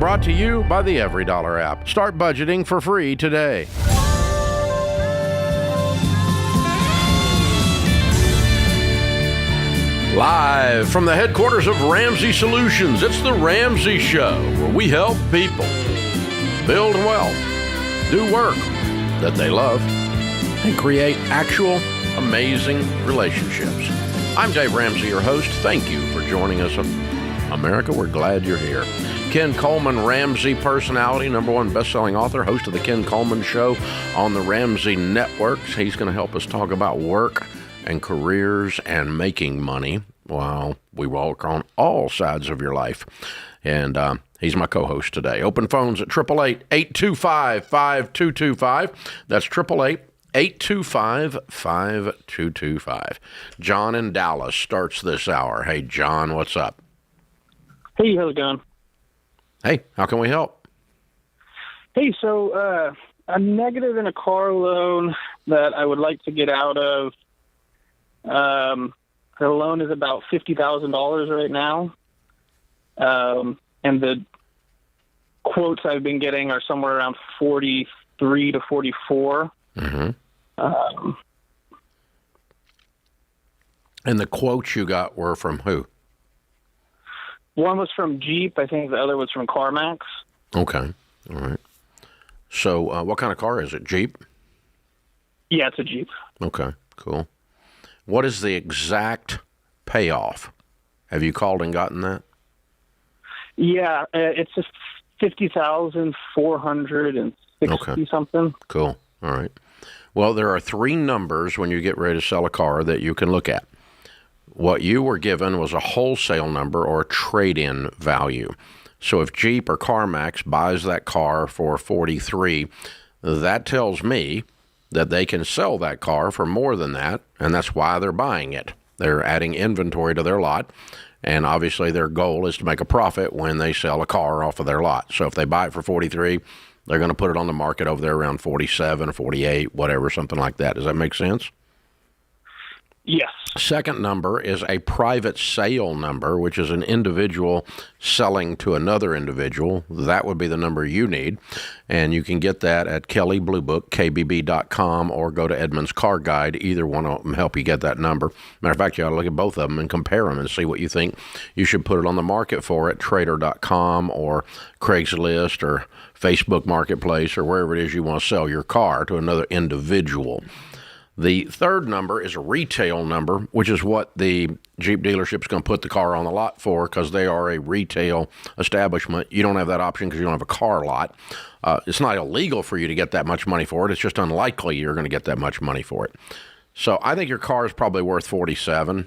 brought to you by the EveryDollar app. Start budgeting for free today. Live from the headquarters of Ramsey Solutions, it's the Ramsey Show, where we help people build wealth, do work that they love, and create actual amazing relationships. I'm Dave Ramsey, your host. Thank you for joining us. America, we're glad you're here. Ken Coleman, Ramsey personality, #1 best-selling author, host of the Ken Coleman Show on the Ramsey Networks. He's going to help us talk about work and careers and making money while we work on all sides of your life. And he's my co-host today. Open phones at 888-825-5225. That's 888-825-5225. John in Dallas starts this hour. Hey, John, what's up? Hey, how's it going? Hey, how can we help? Hey, so I'm negative in a car loan that I would like to get out of. The loan is about $50,000 right now. And the quotes I've been getting are somewhere around 43 to 44. Mm-hmm. And the quotes you got were from who? One was from Jeep. I think the other was from CarMax. Okay. All right. So what kind of car is it? Jeep? Yeah, it's a Jeep. Okay, cool. What is the exact payoff? Have you called and gotten that? Yeah, it's just $50,460 something. Cool. All right. Well, there are 3 numbers when you get ready to sell a car that you can look at. What you were given was a wholesale number or a trade-in value. So if Jeep or CarMax buys that car for $43,000, that tells me that they can sell that car for more than that, and that's why they're buying it. They're adding inventory to their lot, and obviously their goal is to make a profit when they sell a car off of their lot. So if they buy it for $43,000, they're going to put it on the market over there around $47,000 or $48,000, whatever, something like that. Does that make sense? Yes. Second number is a private sale number, which is an individual selling to another individual. That would be the number you need. And you can get that at Kelley Blue Book, KBB.com, or go to Edmunds Car Guide. Either one of them help you get that number. Matter of fact, you ought to look at both of them and compare them and see what you think you should put it on the market for at Trader.com or Craigslist or Facebook Marketplace or wherever it is you want to sell your car to another individual. The third number is a retail number, which is what the Jeep dealership is going to put the car on the lot for because they are a retail establishment. You don't have that option because you don't have a car lot. It's not illegal for you to get that much money for it. It's just unlikely you're going to get that much money for it. So I think your car is probably worth $47,000.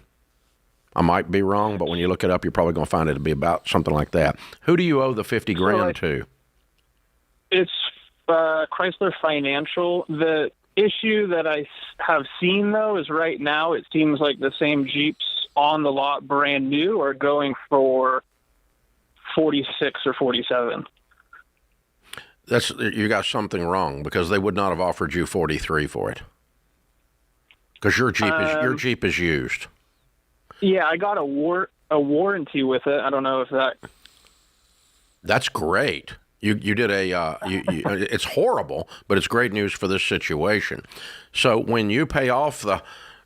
I might be wrong, but when you look it up, you're probably going to find it to be about something like that. Who do you owe the $50,000 to? It's Chrysler Financial. The issue that I have seen, though, is right now it seems like the same Jeeps on the lot brand new are going for 46 or 47. You got something wrong because they would not have offered you 43 for it. Because your Jeep is used. Yeah, I got a warranty with it. I don't know if that. That's great. You did it's horrible, but it's great news for this situation. So when you pay off the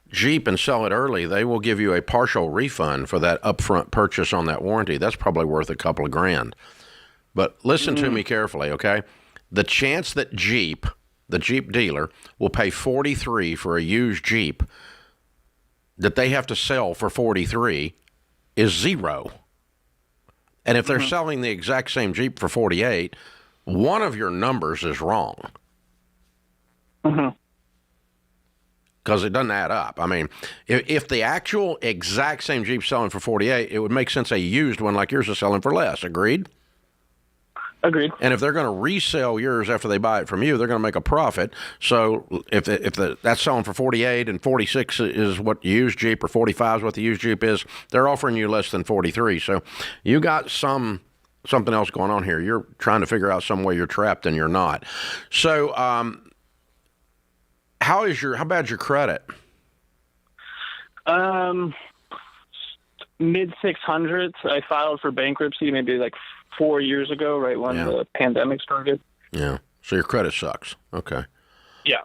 Jeep and sell it early, they will give you a partial refund for that upfront purchase on that warranty. That's probably worth a couple of grand. But listen to me carefully, okay? The chance that the Jeep dealer, will pay $43,000 for a used Jeep that they have to sell for $43,000 is 0. And if they're selling the exact same Jeep for $48,000, one of your numbers is wrong. Because it doesn't add up. I mean, if the actual exact same Jeep's selling for $48,000, it would make sense a used one like yours is selling for less. Agreed? Agreed. And if they're going to resell yours after they buy it from you, they're going to make a profit. So if that's selling for $48,000 and $46,000 is what the used Jeep, or $45,000 is what the used Jeep is, they're offering you less than $43,000. So you got something else going on here. You're trying to figure out some way you're trapped and you're not. So how bad's your credit? Mid 600s. I filed for bankruptcy maybe like 4 years ago, right when the pandemic started. Yeah. So your credit sucks. Okay. Yeah.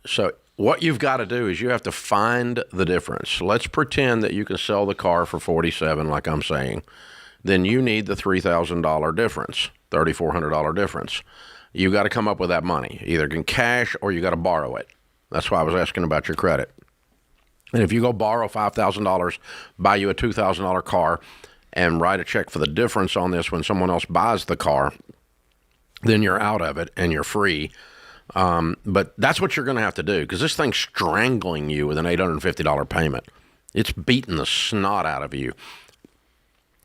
So what you've got to do is you have to find the difference. Let's pretend that you can sell the car for $47,000, like I'm saying. Then you need the $3,000 difference, $3,400 difference. You got to come up with that money. Either in cash or you got to borrow it. That's why I was asking about your credit. And if you go borrow $5,000, buy you a $2,000 car, and write a check for the difference on this when someone else buys the car, then you're out of it and you're free. But that's what you're going to have to do, because this thing's strangling you with an $850 payment. It's beating the snot out of you.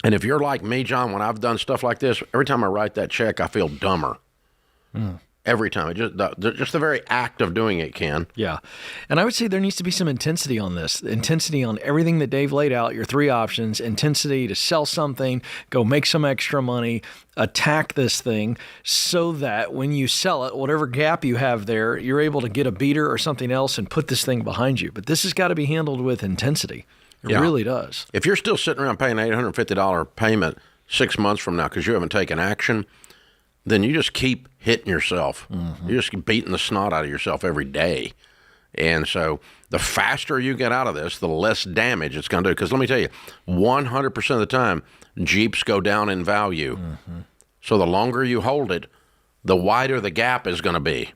And if you're like me, John, when I've done stuff like this, every time I write that check, I feel dumber. Every time. Just the very act of doing it, Ken. Yeah. And I would say there needs to be some intensity on this. Intensity on everything that Dave laid out, your three options. Intensity to sell something, go make some extra money, attack this thing so that when you sell it, whatever gap you have there, you're able to get a beater or something else and put this thing behind you. But this has got to be handled with intensity. It really does. If you're still sitting around paying an $850 payment 6 months from now because you haven't taken action, then you just keep hitting yourself. You just keep beating the snot out of yourself every day. And so the faster you get out of this, the less damage it's going to do. Because let me tell you, 100% of the time, Jeeps go down in value. So the longer you hold it, the wider the gap is going to be.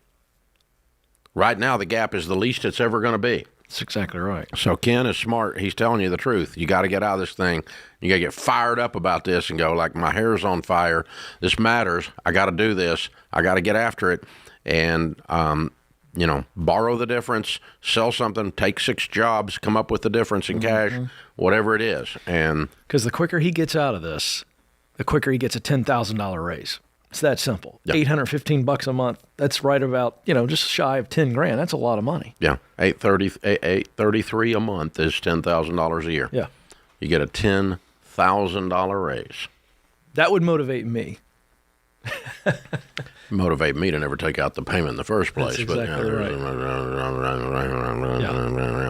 Right now, the gap is the least it's ever going to be. That's exactly right. So Ken is smart. He's telling you the truth. You got to get out of this thing. You got to get fired up about this and go like, my hair's on fire. This matters. I got to do this. I got to get after it. And, borrow the difference, sell something, take 6 jobs, come up with the difference in cash, whatever it is. And because the quicker he gets out of this, the quicker he gets a $10,000 raise. It's that simple. Yep. $815 a month. That's right about, just shy of $10,000. That's a lot of money. Yeah. $833 a month is $10,000 a year. Yeah. You get a $10,000 raise. That would motivate me. Motivate me to never take out the payment in the first place. That's exactly right.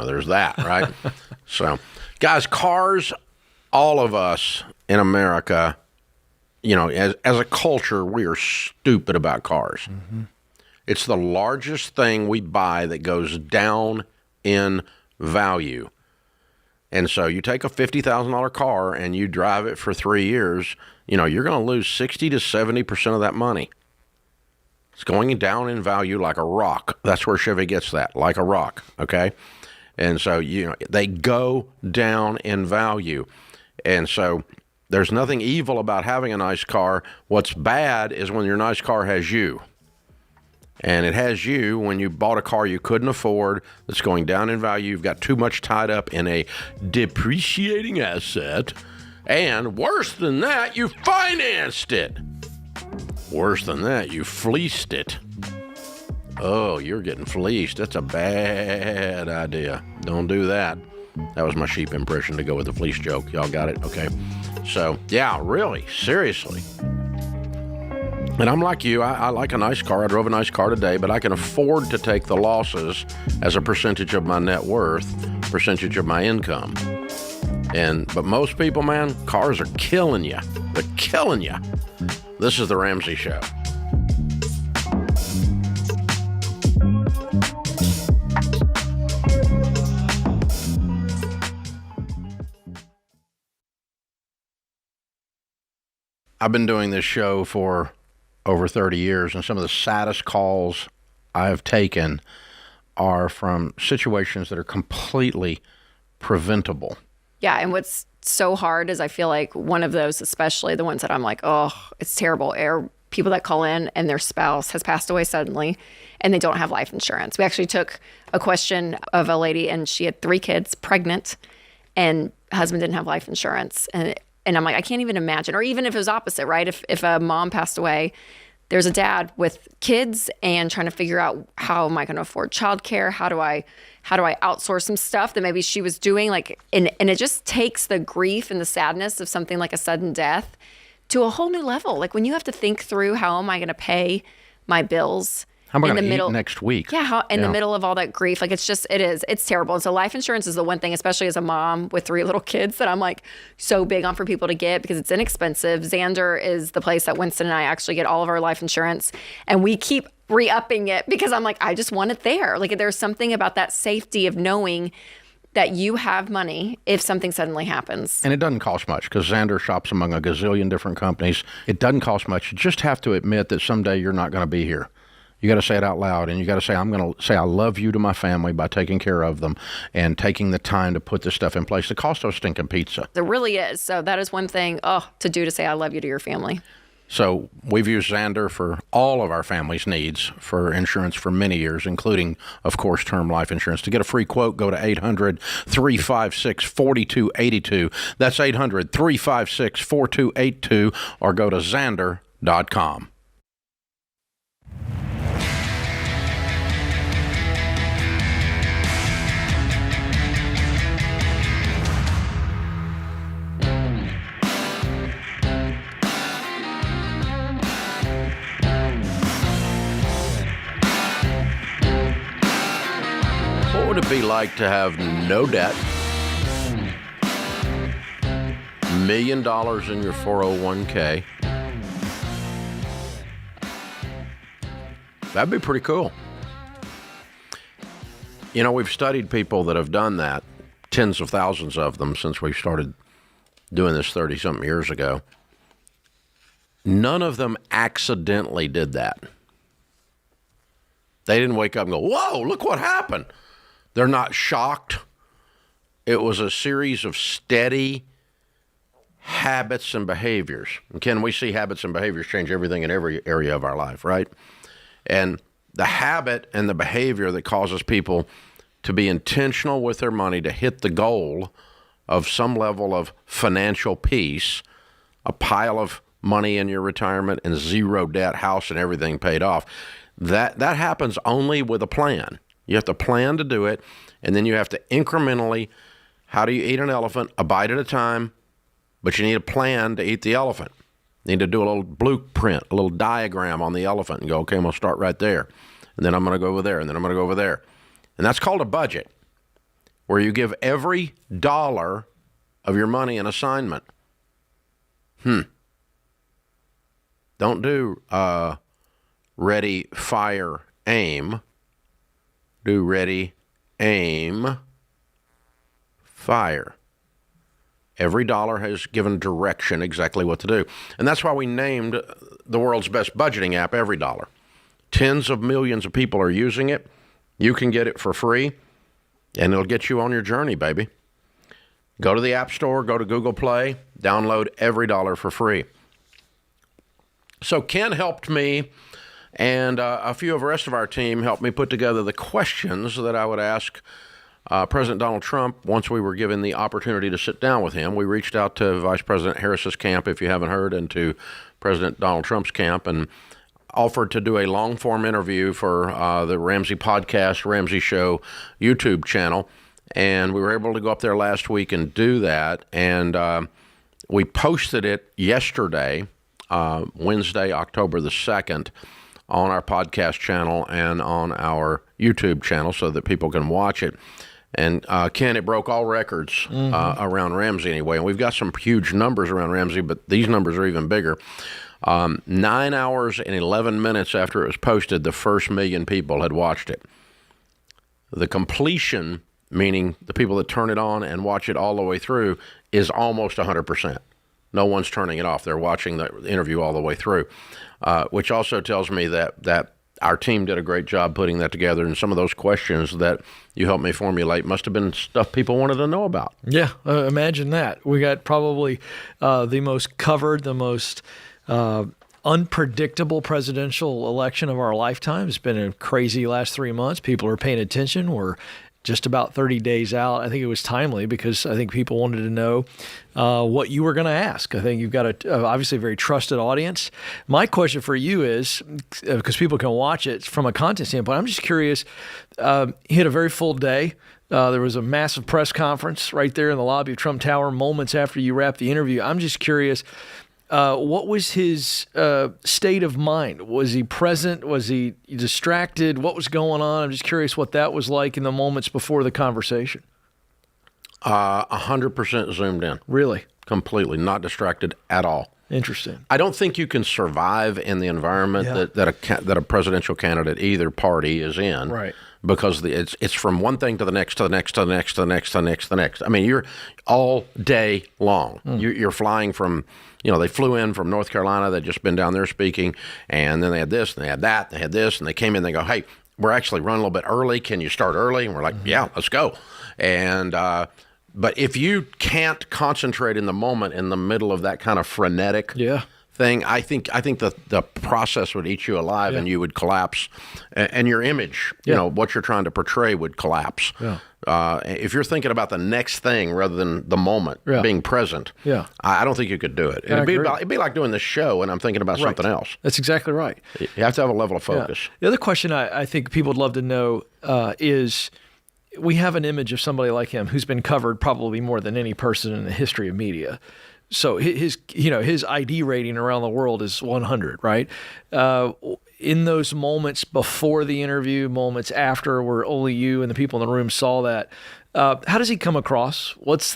There's that, right? So, guys, cars, all of us in America, as a culture, we are stupid about cars. It's the largest thing we buy that goes down in value. And so you take a $50,000 car and you drive it for 3 years, you're going to lose 60 to 70% of that money. It's going down in value like a rock. That's where Chevy gets that, like a rock, okay? And so, they go down in value. And so there's nothing evil about having a nice car. What's bad is when your nice car has you. And it has you when you bought a car you couldn't afford, that's going down in value. You've got too much tied up in a depreciating asset. And worse than that, you financed it. Worse than that, you fleeced it. Oh, you're getting fleeced. That's a bad idea. Don't do that. That was my sheep impression to go with the fleece joke. Y'all got it? Okay. So, yeah, really, seriously. And I'm like you. I like a nice car. I drove a nice car today, but I can afford to take the losses as a percentage of my net worth, percentage of my income. But most people, man, cars are killing you. They're killing you. This is The Ramsey Show. I've been doing this show for over 30 years, and some of the saddest calls I have taken are from situations that are completely preventable. Yeah, and what's so hard is I feel like one of those, especially the ones that I'm like, oh, it's terrible, are people that call in and their spouse has passed away suddenly and they don't have life insurance. We actually took a question of a lady and she had 3 kids, pregnant, and husband didn't have life insurance. And I'm like, I can't even imagine. Or even if it was opposite, right? If a mom passed away, there's a dad with kids and trying to figure out, how am I going to afford childcare? How do I outsource some stuff that maybe she was doing? And it just takes the grief and the sadness of something like a sudden death to a whole new level. Like when you have to think through, how am I going to pay my bills? How am I in going the to middle eat next week? Yeah, in the middle of all that grief, like it's terrible. And so life insurance is the one thing, especially as a mom with 3 little kids, that I'm like so big on for people to get because it's inexpensive. Xander is the place that Winston and I actually get all of our life insurance, and we keep re-upping it because I'm like, I just want it there. Like there's something about that safety of knowing that you have money if something suddenly happens. And it doesn't cost much because Xander shops among a gazillion different companies. It doesn't cost much. You just have to admit that someday you're not going to be here. You got to say it out loud, and you got to say, I'm going to say I love you to my family by taking care of them and taking the time to put this stuff in place. It costs us stinking pizza. It really is. So that is one thing to do, to say I love you to your family. So we've used Xander for all of our family's needs for insurance for many years, including, of course, term life insurance. To get a free quote, go to 800-356-4282. That's 800-356-4282, or go to Xander.com. What would it be like to have no debt, $1 million in your 401k? That'd be pretty cool. You know, we've studied people that have done that, tens of thousands of them since we started doing this 30-something years ago. None of them accidentally did that. They didn't wake up and go, whoa, look what happened. They're not shocked. It was a series of steady habits and behaviors. And Ken, we see habits and behaviors change everything in every area of our life, right? And the habit and the behavior that causes people to be intentional with their money to hit the goal of some level of financial peace, a pile of money in your retirement and zero debt, house and everything paid off, that happens only with a plan. You have to plan to do it, and then you have to incrementally, how do you eat an elephant? A bite at a time, but you need a plan to eat the elephant. You need to do a little blueprint, a little diagram on the elephant and go, okay, I'm going to start right there, and then I'm going to go over there, and then I'm going to go over there. And that's called a budget, where you give every dollar of your money an assignment. Don't do ready, fire, aim. Do ready, aim, fire. Every dollar has given direction exactly what to do. And that's why we named the world's best budgeting app Every Dollar. Tens of millions of people are using it. You can get it for free, and it'll get you on your journey, baby. Go to the App Store, go to Google Play, download Every Dollar for free. So Ken helped me, and a few of the rest of our team helped me put together the questions that I would ask President Donald Trump once we were given the opportunity to sit down with him. We reached out to Vice President Harris's camp, if you haven't heard, and to President Donald Trump's camp, and offered to do a long-form interview for the Ramsey Podcast, Ramsey Show YouTube channel. And we were able to go up there last week and do that. And we posted it yesterday, Wednesday, October the 2nd, on our podcast channel and on our YouTube channel so that people can watch it. And Ken, it broke all records around Ramsey anyway. And we've got some huge numbers around Ramsey, but these numbers are even bigger. 9 hours and 11 minutes after it was posted, the first 1 million people had watched it. The completion, meaning the people that turn it on and watch it all the way through, is almost 100%. No one's turning it off. They're watching the interview all the way through, which also tells me that our team did a great job putting that together. And some of those questions that you helped me formulate must have been stuff people wanted to know about. Yeah, imagine that. We got probably the most covered, the most unpredictable presidential election of our lifetime. It's been a crazy last 3 months. People are paying attention. We're just about 30 days out. I think it was timely because I think people wanted to know what you were going to ask. I think you've got obviously a very trusted audience. My question for you is, because people can watch it from a content standpoint, I'm just curious, you had a very full day. There was a massive press conference right there in the lobby of Trump Tower moments after you wrapped the interview. I'm just curious, What was his state of mind? Was he present? Was he distracted? What was going on? I'm just curious what that was like in the moments before the conversation. 100% zoomed in. Really? Completely, not distracted at all. Interesting. I don't think you can survive in the environment that a presidential candidate either party is in, right? Because it's from one thing to the next, to the next, to the next, to the next, to the next, to the next. I mean, you're all day long. You're flying from, they flew in from North Carolina. They'd just been down there speaking, and then they had this, and they had that, they had this, and they came in. They go, "Hey, we're actually running a little bit early. Can you start early?" And we're like, "Yeah, let's go." And but if you can't concentrate in the moment in the middle of that kind of frenetic thing, I think the process would eat you alive, and you would collapse, and your image, what you're trying to portray, would collapse. If you're thinking about the next thing rather than the moment, being present, I don't think you could do it. It'd be like doing this show, and I'm thinking about something else. That's exactly right. You have to have a level of focus. The other question I think people would love to know is, we have an image of somebody like him who's been covered probably more than any person in the history of media. So his ID rating around the world is 100, right? In those moments before the interview, moments after, where only you and the people in the room saw that, how does he come across? What's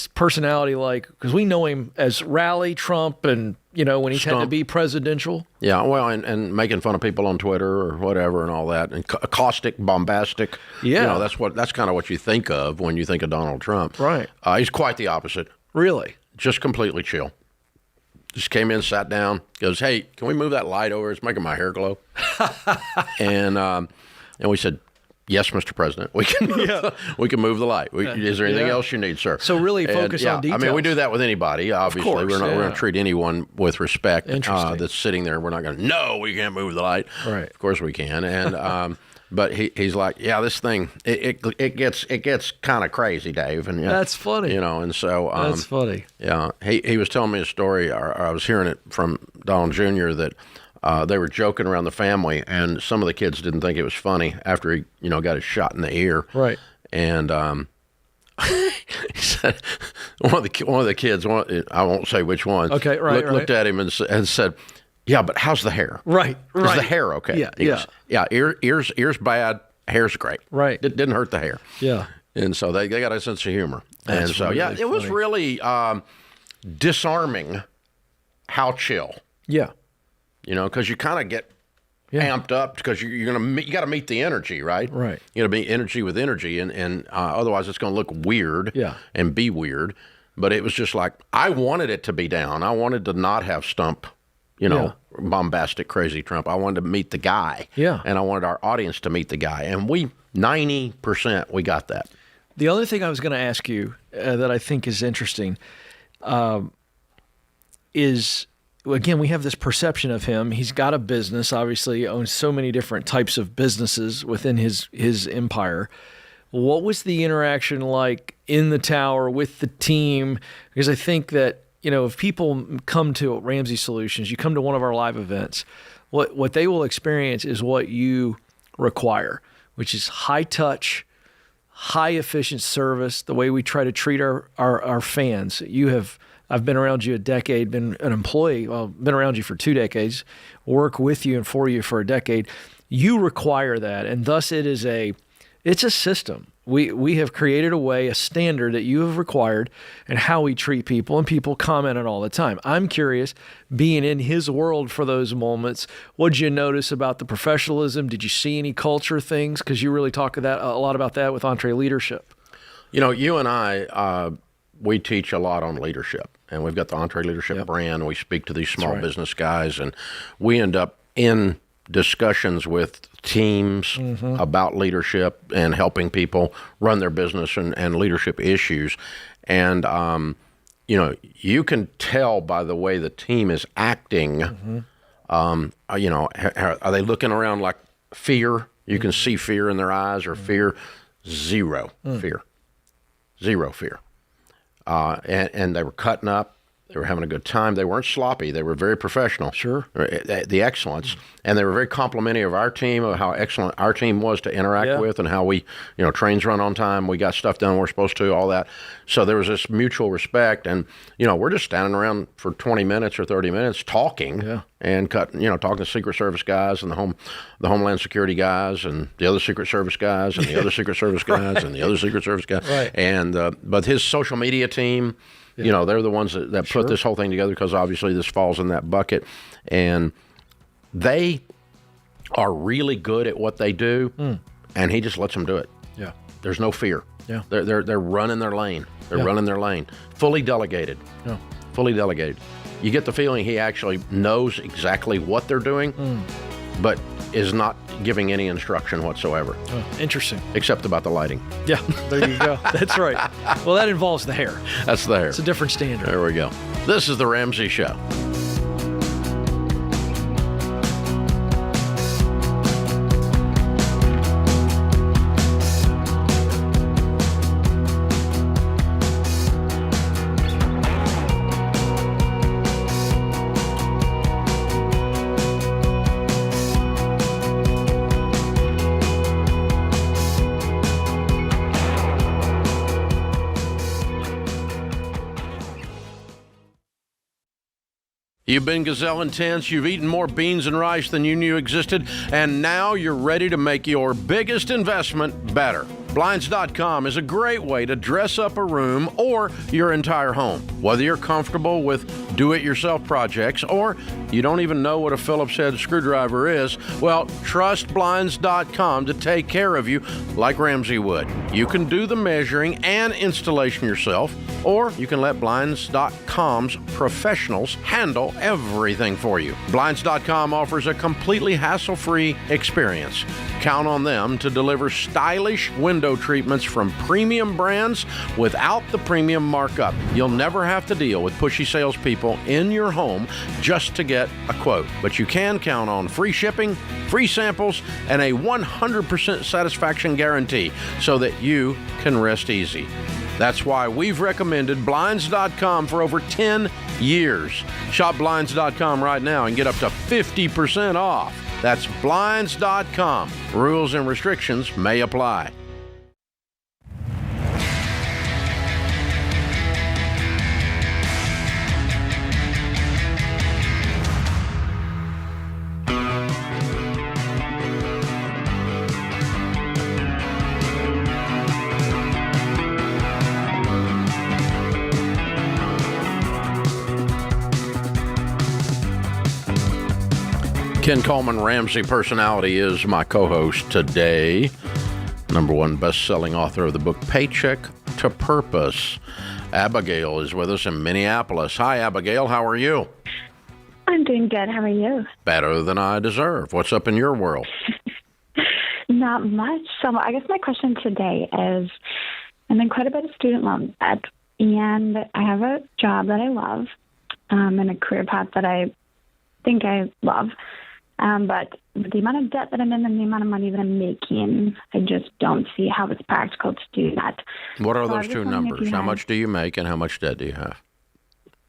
personality like? Because we know him as rally Trump, and when he had to be presidential. Yeah, well, and making fun of people on Twitter or whatever and all that, and caustic, bombastic. Yeah, that's kind of what you think of when you think of Donald Trump. Right. He's quite the opposite. Really. Just completely chill. Just came in, sat down, goes, "Hey, can we move that light over? It's making my hair glow." and we said, "Yes, Mr. President, we can move the light. Is there anything else you need, sir?" So really focus on details. I mean, we do that with anybody. Obviously, course, we're going to treat anyone with respect that's sitting there. We're not going to. No, we can't move the light. Right. Of course we can. And but he's like, "Yeah, this thing it gets kind of crazy, Dave." And that's funny. And so that's funny. Yeah, he was telling me a story. Or I was hearing it from Donald Jr. that. They were joking around the family, and some of the kids didn't think it was funny after he, got his shot in the ear. Right. And he said one of the kids, I won't say which one. Okay. Right. Looked at him and said, "Yeah, but how's the hair? Right. Is the hair okay?" Yeah. He goes, "Yeah. Ears bad. Hair's great. Right. It didn't hurt the hair." Yeah. And so they got a sense of humor. That's and so really it was really disarming how chill. Yeah. Because you kind of get amped up because you got to meet the energy, right? Right. You got to be energy with energy, and otherwise it's going to look weird. And be weird. But it was just like, I wanted it to be down. I wanted to not have stump, bombastic, crazy Trump. I wanted to meet the guy. Yeah. And I wanted our audience to meet the guy, and 90% we got that. The other thing I was going to ask you that I think is interesting is. Again, we have this perception of him. He's got a business, obviously, owns so many different types of businesses within his empire. What was the interaction like in the tower with the team? Because I think that, if people come to Ramsey Solutions, you come to one of our live events, what they will experience is what you require, which is high touch, high efficient service, the way we try to treat our fans. I've been around you a decade, been an employee, been around you for 2 decades, work with you and for you for a decade. You require that, and thus it's a system. We have created a way, a standard that you have required, and how we treat people, and people comment on all the time. I'm curious, being in his world for those moments, what did you notice about the professionalism? Did you see any culture things? Because you really talk a lot about that with EntreLeadership. You and I, we teach a lot on leadership. And we've got the EntreLeadership brand. We speak to these small business guys, and we end up in discussions with teams about leadership and helping people run their business and leadership issues. And, you can tell by the way the team is acting, are they looking around like fear? You can see fear in their eyes, or fear. Zero fear. And they were cutting up. They were having a good time. They weren't sloppy. They were very professional. Sure. The excellence. And they were very complimentary of our team, of how excellent our team was to interact with, and how we, trains run on time. We got stuff done we're supposed to, all that. So there was this mutual respect. And, we're just standing around for 20 minutes or 30 minutes talking and talking to Secret Service guys and the Homeland Security guys and the other Secret Service guys and the other Secret Service guys and the other Secret Service guys. Right. And, but his social media team, they're the ones that put this whole thing together, because obviously this falls in that bucket. And they are really good at what they do, and he just lets them do it. Yeah. There's no fear. Yeah. They're running their lane. They're running their lane. Fully delegated. Yeah. Fully delegated. You get the feeling he actually knows exactly what they're doing, but is not giving any instruction whatsoever. Oh, interesting. Except about the lighting. Yeah, there you go. That's right. Well, that involves the hair. That's the hair. It's a different standard. There we go. This is The Ramsey Show. You've been gazelle intense, you've eaten more beans and rice than you knew existed, and now you're ready to make your biggest investment better. Blinds.com is a great way to dress up a room or your entire home. Whether you're comfortable with do-it-yourself projects or you don't even know what a Phillips head screwdriver is, well, trust Blinds.com to take care of you like Ramsey would. You can do the measuring and installation yourself, or you can let Blinds.com's professionals handle everything for you. Blinds.com offers a completely hassle-free experience. Count on them to deliver stylish window treatments from premium brands without the premium markup. You'll never have to deal with pushy salespeople in your home just to get a quote. But you can count on free shipping, free samples, and a 100% satisfaction guarantee so that you can rest easy. That's why we've recommended Blinds.com for over 10 years. Shop Blinds.com right now and get up to 50% off. That's Blinds.com. Rules and restrictions may apply. Ken Coleman, Ramsey Personality, is my co-host today. #1 best-selling author of the book Paycheck to Purpose. Abigail is with us in Minneapolis. Hi, Abigail. How are you? I'm doing good. How are you? Better than I deserve. What's up in your world? Not much. So I guess my question today is, I'm in quite a bit of student loan debt, and I have a job that I love and a career path that I think I love. But with the amount of debt that I'm in and the amount of money that I'm making, I just don't see how it's practical to do that. What are those two numbers? How much do you make and how much debt do you have?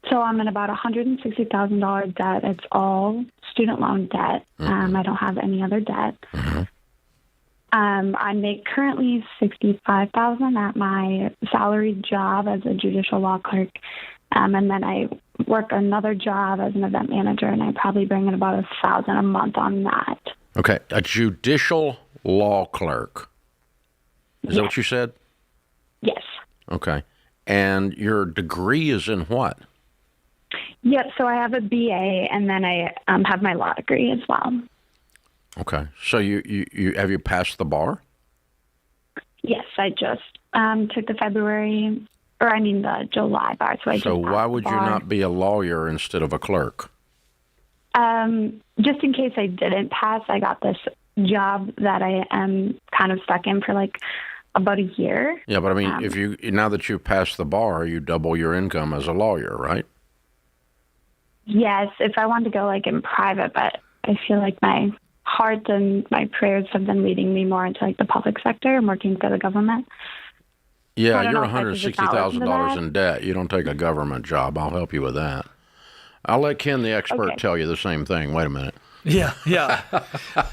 So I'm in about $160,000 debt. It's all student loan debt. I don't have any other debt. I make currently $65,000 at my salaried job as a judicial law clerk. And then I work another job as an event manager, and I probably bring in about $1,000 a month on that. Okay, a judicial law clerk. Is that what you said? Yes. Okay. And your degree is in what? Yep, so I have a BA, and then I have my law degree as well. Okay. So you have you passed the bar? Yes, I just took the the July bar. So why would you not be a lawyer instead of a clerk? Just in case I didn't pass, I got this job that I am kind of stuck in for like about a year. Yeah, but I mean, now that you've passed the bar, you double your income as a lawyer, right? Yes, if I wanted to go like in private, but I feel like my heart and my prayers have been leading me more into like the public sector and working for the government. Yeah, I don't you're know if I should just not listen to $160,000 that. in debt. You don't take a government job. I'll help you with that. I'll let Ken, the expert, Okay. tell you the same thing. Wait a minute. Yeah, yeah.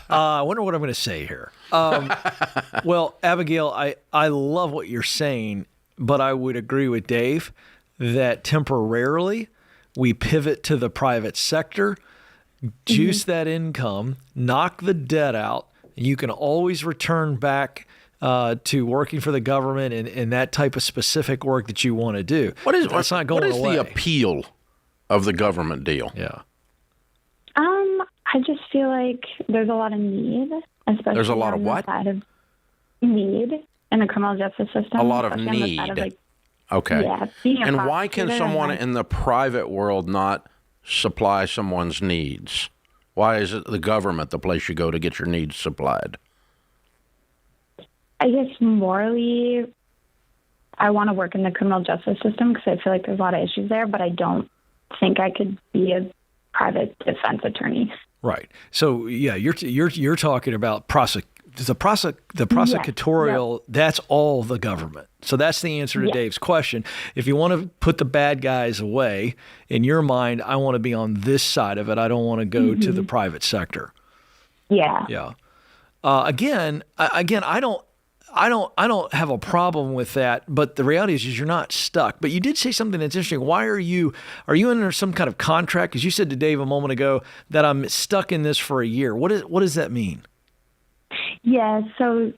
I wonder what I'm going to say here. Well, Abigail, I love what you're saying, but I would agree with Dave that temporarily we pivot to the private sector, juice that income, knock the debt out, and you can always return back to working for the government and that type of specific work that you want to do. That's not going what is away. the appeal of the government deal? Yeah. I just feel like there's a lot of need, especially There's a lot of on the what? side of need in the criminal justice system. A lot of especially on the side of, need. like, Okay. Yeah, being a And why can prosecutor someone and, like, in the private world not supply someone's needs? Why is it the government the place you go to get your needs supplied? I guess morally, I want to work in the criminal justice system because I feel like there's a lot of issues there, but I don't think I could be a private defense attorney. Right. So yeah, you're talking about the prosecutorial. That's all the government. So that's the answer to Dave's question. If you want to put the bad guys away, in your mind, I want to be on this side of it. I don't want to go to the private sector. Yeah. Yeah. Again, I don't have a problem with that, but the reality is you're not stuck. But you did say something that's interesting. Why are you under some kind of contract? Because you said to Dave a moment ago that I'm stuck in this for a year. What does that mean? Yeah. So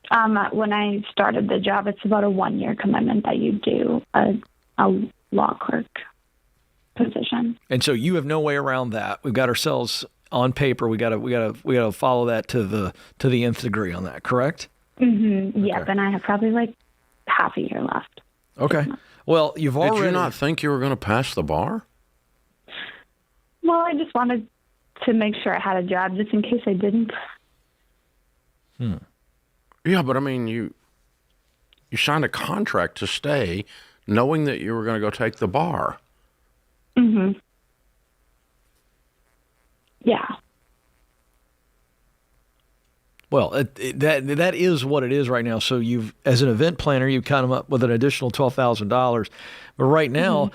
when I started the job, it's about a 1-year commitment that you do a law clerk position. And so you have no way around that. We've got ourselves on paper. We got to follow that to the nth degree on that. Correct? Mm-hmm. Yep. Okay. And I have probably like half a year left. Okay. Well, you've already. Did you not think you were going to pass the bar? Well, I just wanted to make sure I had a job just in case I didn't. Yeah, but I mean, you signed a contract to stay, knowing that you were going to go take the bar. Mm-hmm. Yeah. Well, that is what it is right now. So as an event planner, you've come up with an additional $12,000. But right now,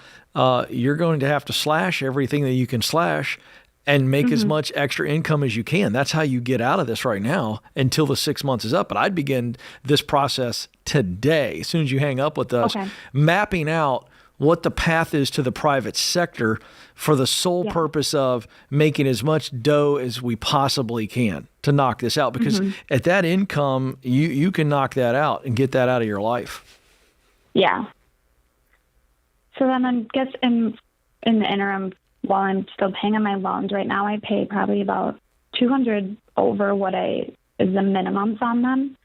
you're going to have to slash everything that you can slash and make as much extra income as you can. That's how you get out of this right now until the 6 months is up. But I'd begin this process today, as soon as you hang up with us, mapping out what the path is to the private sector for the sole purpose of making as much dough as we possibly can to knock this out. Because at that income, you can knock that out and get that out of your life. Yeah. So then I guess in the interim, while I'm still paying on my loans right now, I pay probably about $200 over what is the minimums on them,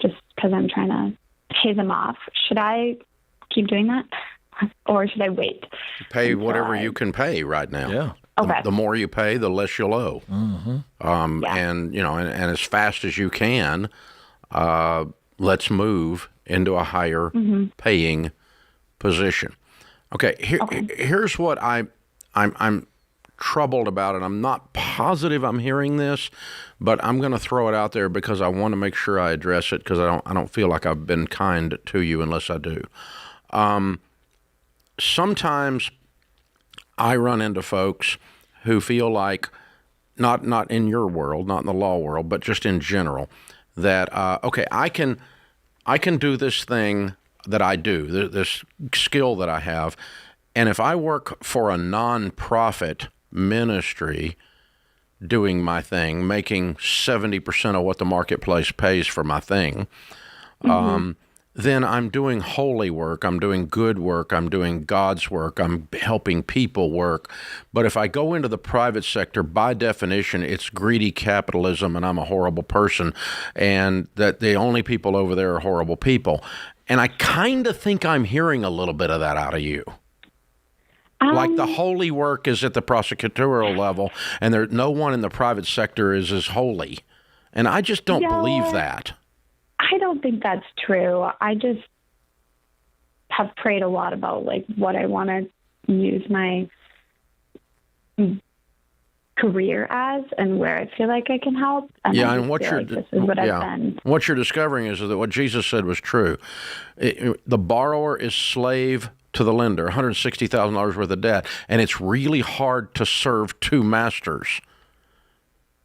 just because I'm trying to pay them off. Should I keep doing that? Or should I wait? Pay whatever you can pay right now. Yeah. Okay. The more you pay, the less you'll owe. And and as fast as you can, let's move into a higher paying position. Okay. Here's what I'm troubled about, and I'm not positive I'm hearing this, but I'm going to throw it out there because I want to make sure I address it because I don't feel like I've been kind to you unless I do. Sometimes I run into folks who feel like, not in your world, not in the law world, but just in general, that okay, I can do this thing that I do, this skill that I have, and if I work for a nonprofit ministry doing my thing, making 70% of what the marketplace pays for my thing, then I'm doing holy work, I'm doing good work, I'm doing God's work, I'm helping people work. But if I go into the private sector, by definition, it's greedy capitalism and I'm a horrible person, and that the only people over there are horrible people. And I kind of think I'm hearing a little bit of that out of you. Like the holy work is at the prosecutorial level, and no one in the private sector is as holy. And I just don't believe that. I don't think that's true. I just have prayed a lot about like what I want to use my career as and where I feel like I can help. And Yeah, I and just what feel you're like this is what I've been. what you're discovering is that what Jesus said was true. The borrower is slave to the lender, $160,000 worth of debt, and it's really hard to serve two masters.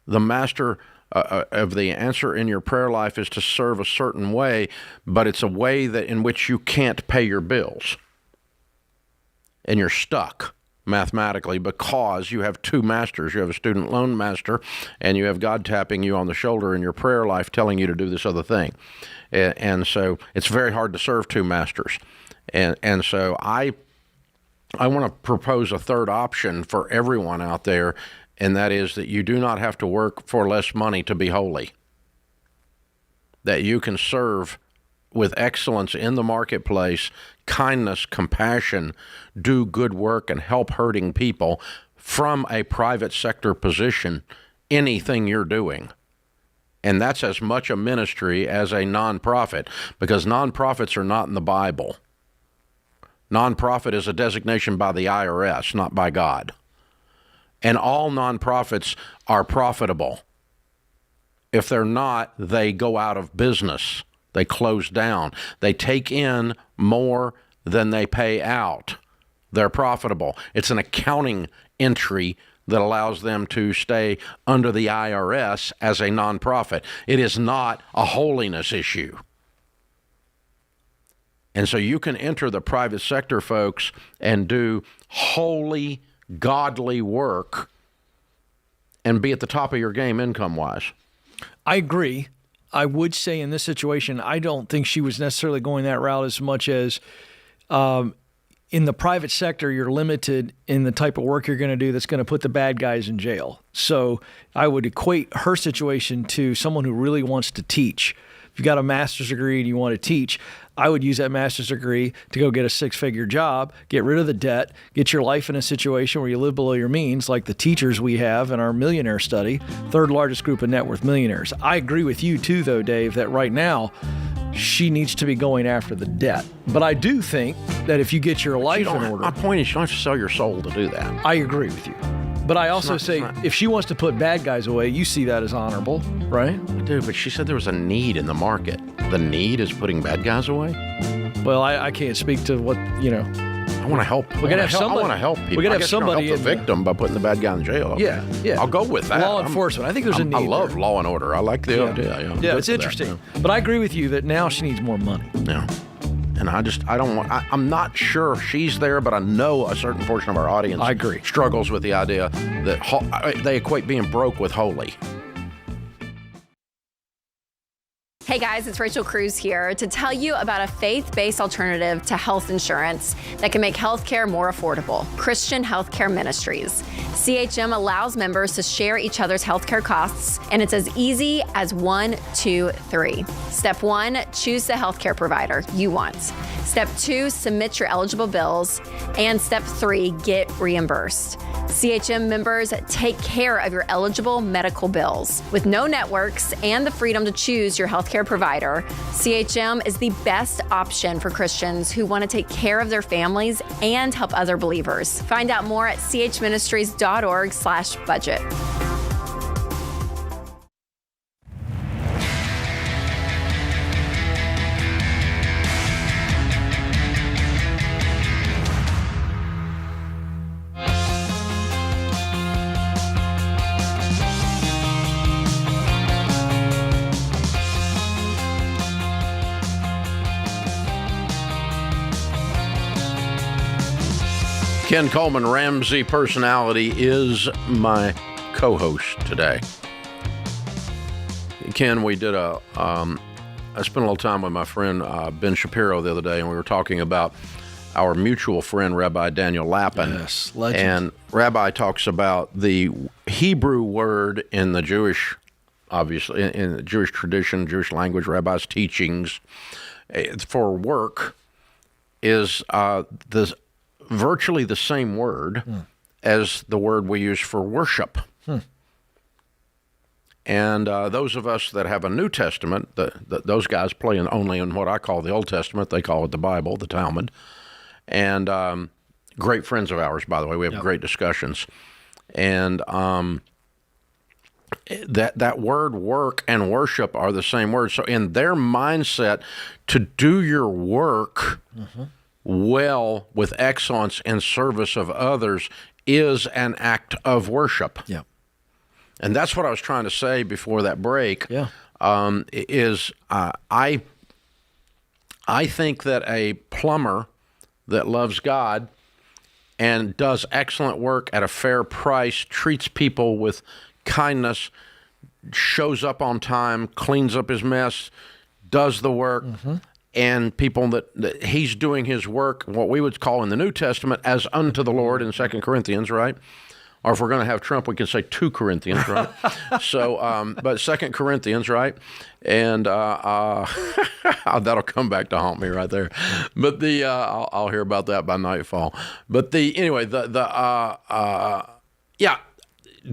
The master of the answer in your prayer life is to serve a certain way, but it's a way that in which you can't pay your bills, and you're stuck mathematically because you have two masters. You have a student loan master, and you have God tapping you on the shoulder in your prayer life telling you to do this other thing. And so it's very hard to serve two masters. And so I want to propose a third option for everyone out there, and that is that you do not have to work for less money to be holy. That you can serve with excellence in the marketplace, kindness, compassion, do good work, and help hurting people from a private sector position, anything you're doing. And that's as much a ministry as a nonprofit, because nonprofits are not in the Bible. Nonprofit is a designation by the IRS, not by God. And all nonprofits are profitable. If they're not, they go out of business. They close down. They take in more than they pay out. They're profitable. It's an accounting entry that allows them to stay under the IRS as a nonprofit. It is not a holiness issue. And so you can enter the private sector, folks, and do holy, godly work and be at the top of your game income-wise. I agree. I would say in this situation, I don't think she was necessarily going that route as much as in the private sector, you're limited in the type of work you're going to do that's going to put the bad guys in jail. So I would equate her situation to someone who really wants to teach. If you got a master's degree and you want to teach, I would use that master's degree to go get a six-figure job, get rid of the debt, get your life in a situation where you live below your means, like the teachers we have in our millionaire study, third largest group of net worth millionaires. I agree with you too, though, Dave, that right now she needs to be going after the debt. But I do think that if you get your life in order... My point is you don't have to sell your soul to do that. I agree with you. But I also say if she wants to put bad guys away, you see that as honorable, right? I do, but she said there was a need in the market. The need is putting bad guys away? Well, I can't speak to what, you know. I want to help. We're gonna have somebody. I want to help people. We're gonna have somebody help the victim by putting the bad guy in jail. Okay. Yeah. I'll go with that. Law enforcement. I think there's a need. I love there. law and order. I like the idea. Yeah, it's interesting. But I agree with you that now she needs more money. Yeah. And I'm not sure she's there, but I know a certain portion of our audience I agree. struggles with the idea that they equate being broke with holy. Hey guys, it's Rachel Cruz here to tell you about a faith-based alternative to health insurance that can make healthcare more affordable, Christian Healthcare Ministries. CHM allows members to share each other's healthcare costs, and it's as easy as 1, 2, 3. Step 1, choose the healthcare provider you want. Step 2, submit your eligible bills. And Step 3, get reimbursed. CHM members take care of your eligible medical bills. With no networks and the freedom to choose your healthcare provider, CHM is the best option for Christians who want to take care of their families and help other believers. Find out more at chministries.org/budget. Ken Coleman, Ramsey Personality, is my co-host today. Ken, we did I spent a little time with my friend Ben Shapiro the other day, and we were talking about our mutual friend, Rabbi Daniel Lapin. Yes, legend. And Rabbi talks about the Hebrew word in the Jewish, obviously, in the Jewish tradition, Jewish language, Rabbi's teachings for work is virtually the same word as the word we use for worship. And those of us that have a New Testament, those guys play only in what I call the Old Testament. They call it the Bible, the Talmud. And great friends of ours, by the way. We have great discussions. And that word work and worship are the same word. So in their mindset, to do your work well with excellence in service of others is an act of worship. Yeah. And that's what I was trying to say before that break. Yeah. I think that a plumber that loves God and does excellent work at a fair price, treats people with kindness, shows up on time, cleans up his mess, does the work, and people that he's doing his work, what we would call in the New Testament, as unto the Lord in 2 Corinthians, right? Or if we're going to have Trump, we can say 2 Corinthians, right? So, but 2 Corinthians, right? And that'll come back to haunt me right there. But I'll hear about that by nightfall. But anyway,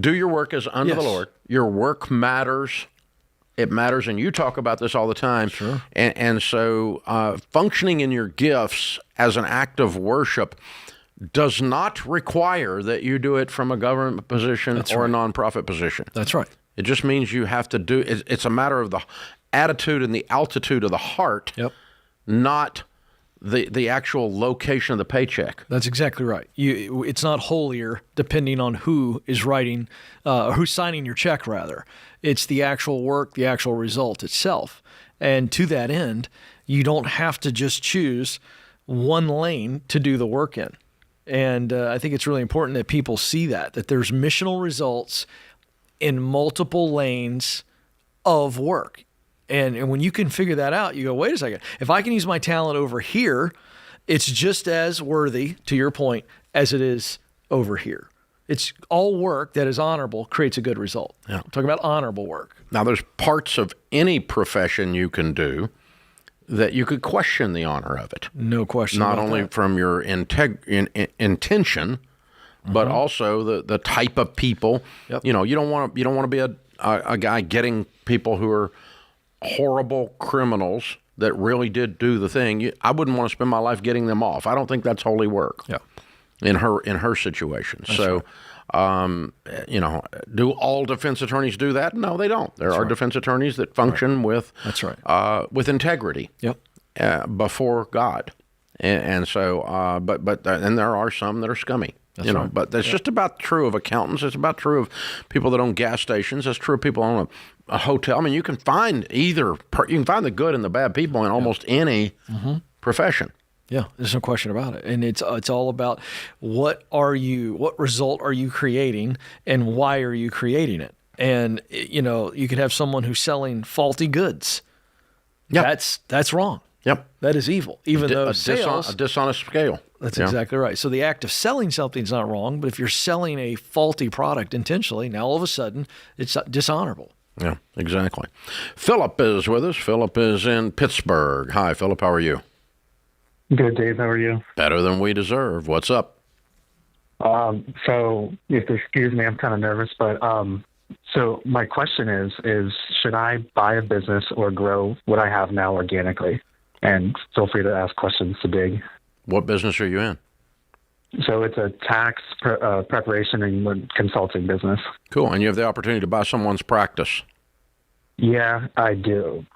do your work as unto the Lord. Your work matters. It matters, and you talk about this all the time. Sure. And so functioning in your gifts as an act of worship does not require that you do it from a government position or a nonprofit position. That's right. It just means you have to do it. It's a matter of the attitude and the altitude of the heart, not the actual location of the paycheck. That's exactly right. It's not holier depending on who is writing, who's signing your check, rather. It's the actual work, the actual result itself. And to that end, you don't have to just choose one lane to do the work in. And I think it's really important that people see that there's missional results in multiple lanes of work. And when you can figure that out, you go, wait a second, if I can use my talent over here, it's just as worthy, to your point, as it is over here. It's all work that is honorable creates a good result. Yeah. I'm talking about honorable work. Now, there's parts of any profession you can do that you could question the honor of it. No question Not about only that. from your intention, but also the type of people. Yep. You don't want to be a guy getting people who are horrible criminals that really did do the thing. I wouldn't want to spend my life getting them off. I don't think that's holy work. Yeah. In her situation. That's so, do all defense attorneys do that? No, they don't. There are defense attorneys that function with with integrity. Yep. Before God, and so, but there are some that are scummy. That's right. But that's just about true of accountants. It's about true of people that own gas stations. It's true of people that own a hotel. I mean, you can find you can find the good and the bad people in almost any profession. Yeah, there's no question about it. And it's all about what result are you creating and why are you creating it? And you could have someone who's selling faulty goods. Yeah. That's wrong. Yep. That is evil. Even though sales, a dishonest scale. That's exactly right. So the act of selling something is not wrong, but if you're selling a faulty product intentionally, now all of a sudden it's dishonorable. Yeah, exactly. Philip is with us. Philip is in Pittsburgh. Hi, Philip. How are you? Good, Dave. How are you? Better than we deserve. What's up? So, if you excuse me, I'm kind of nervous, but so my question is should I buy a business or grow what I have now organically? And feel free to ask questions to dig. What business are you in? So it's a tax preparation and consulting business. Cool. And you have the opportunity to buy someone's practice. Yeah, I do.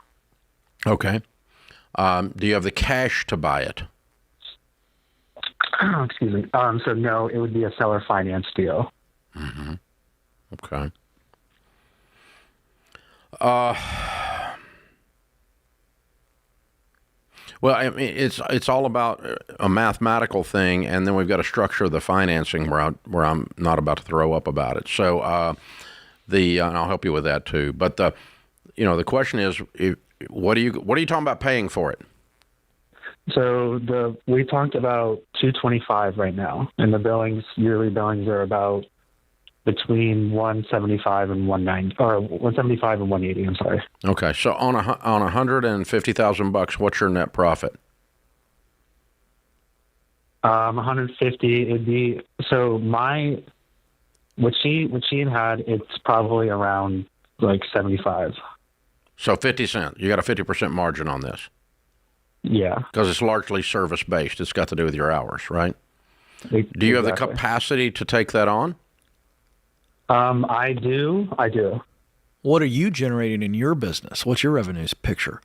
Okay. Do you have the cash to buy it? Excuse me. So no, it would be a seller finance deal. Mm-hmm. Okay. Well, I mean, it's all about a mathematical thing, and then we've got to structure the financing where I'm not about to throw up about it. So and I'll help you with that too. But the question is, what are you talking about paying for it? So we talked about $225 right now, and the yearly billings are about between $175 and $190, or $175 and $180. I'm sorry. Okay, so on $150,000, what's your net profit? 150. It'd be what she had. It's probably around like 75. So 50 cents. You got a 50% margin on this. Yeah. Because it's largely service-based. It's got to do with your hours, right? Do you have the capacity to take that on? I do. What are you generating in your business? What's your revenues picture?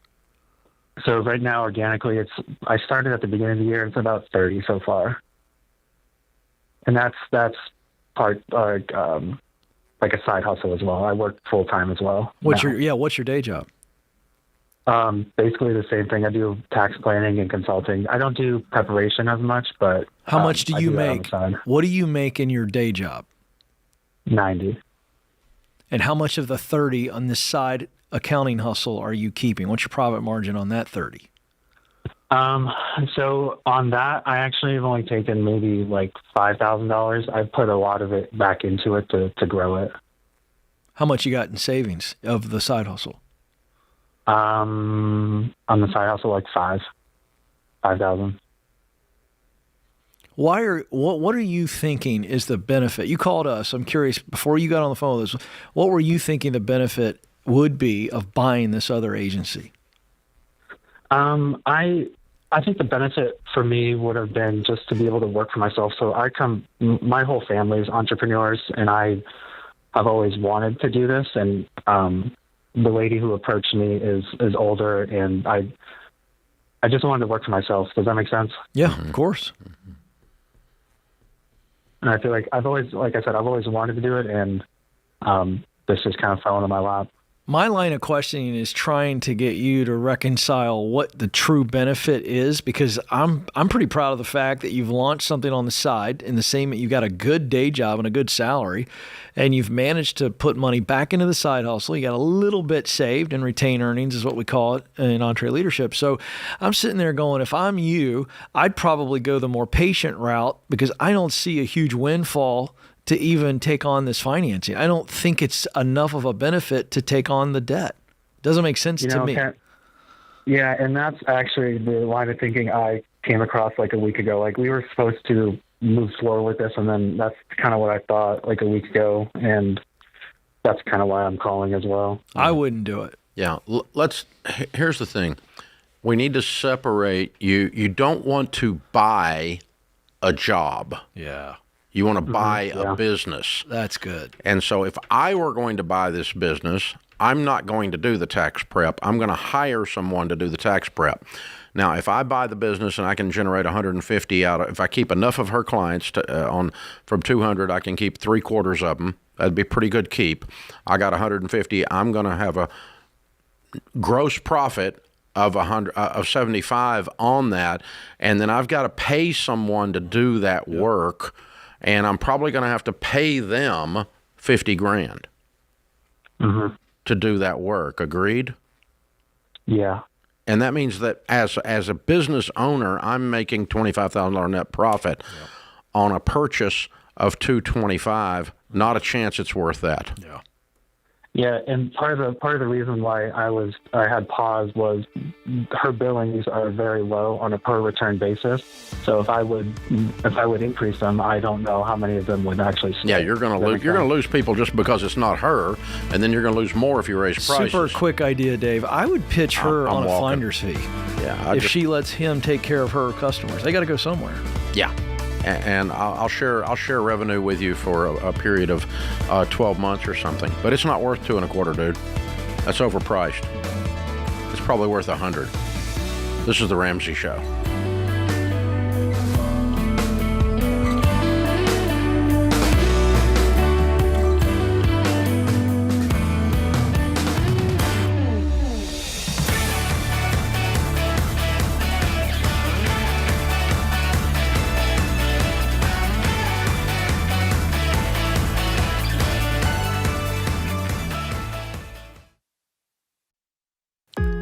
So right now, organically, I started at the beginning of the year. It's about 30 so far, and that's part like a side hustle as well. I work full time as well. What's your day job? Basically the same thing. I do tax planning and consulting. I don't do preparation as much, but how much do you make? That What do you make in your day job? 90. And how much of the 30 on this side accounting hustle are you keeping? What's your profit margin on that 30? So on that, I actually have only taken maybe like $5,000. I've put a lot of it back into it to grow it. How much you got in savings of the side hustle? On the side hustle, like 5,000. What are you thinking is the benefit? You called us. I'm curious, before you got on the phone with us, what were you thinking the benefit would be of buying this other agency? I think the benefit for me would have been just to be able to work for myself. So my whole family is entrepreneurs, and I have always wanted to do this. And the lady who approached me is older, and I just wanted to work for myself. Does that make sense? Yeah, of course. And I feel like I've always wanted to do it, and this just kind of fell into my lap. My line of questioning is trying to get you to reconcile what the true benefit is, because I'm pretty proud of the fact that you've launched something on the side in the same, you got a good day job and a good salary, and you've managed to put money back into the side hustle. You got a little bit saved, and retained earnings is what we call it in EntreLeadership. So I'm sitting there going, if I'm you, I'd probably go the more patient route, because I don't see a huge windfall to even take on this financing. I don't think it's enough of a benefit to take on the debt. Doesn't make sense to me. Yeah, and that's actually the line of thinking I came across like a week ago. Like, we were supposed to move slower with this, and then that's kind of what I thought like a week ago, and that's kind of why I'm calling as well. I wouldn't do it. Yeah, here's the thing. We need to separate. You don't want to buy a job. Yeah. You want to buy a business. That's good. And so if I were going to buy this business, I'm not going to do the tax prep. I'm going to hire someone to do the tax prep. Now, if I buy the business and I can generate 150 if I keep enough of her clients from 200, I can keep 3/4 of them. That'd be a pretty good keep. I got 150. I'm going to have a gross profit of 75 on that, and then I've got to pay someone to do that work. And I'm probably going to have to pay them $50,000 to do that work. Agreed? Yeah. And that means that as a business owner, I'm making $25,000 net profit on a purchase of $225. Not a chance it's worth that. Yeah. Yeah, and part of the reason why I had pause was her billings are very low on a per return basis. So if I would increase them, I don't know how many of them would actually stay. Yeah, you're going to lose people just because it's not her, and then you're going to lose more if you raise prices. Super quick idea, Dave. I would pitch her on a finder's fee. Yeah, if she lets him take care of her customers, they got to go somewhere. Yeah. And I'll share revenue with you for a period of 12 months or something. But it's not worth $2.25, dude. That's overpriced. It's probably worth $100. This is the Ramsey Show.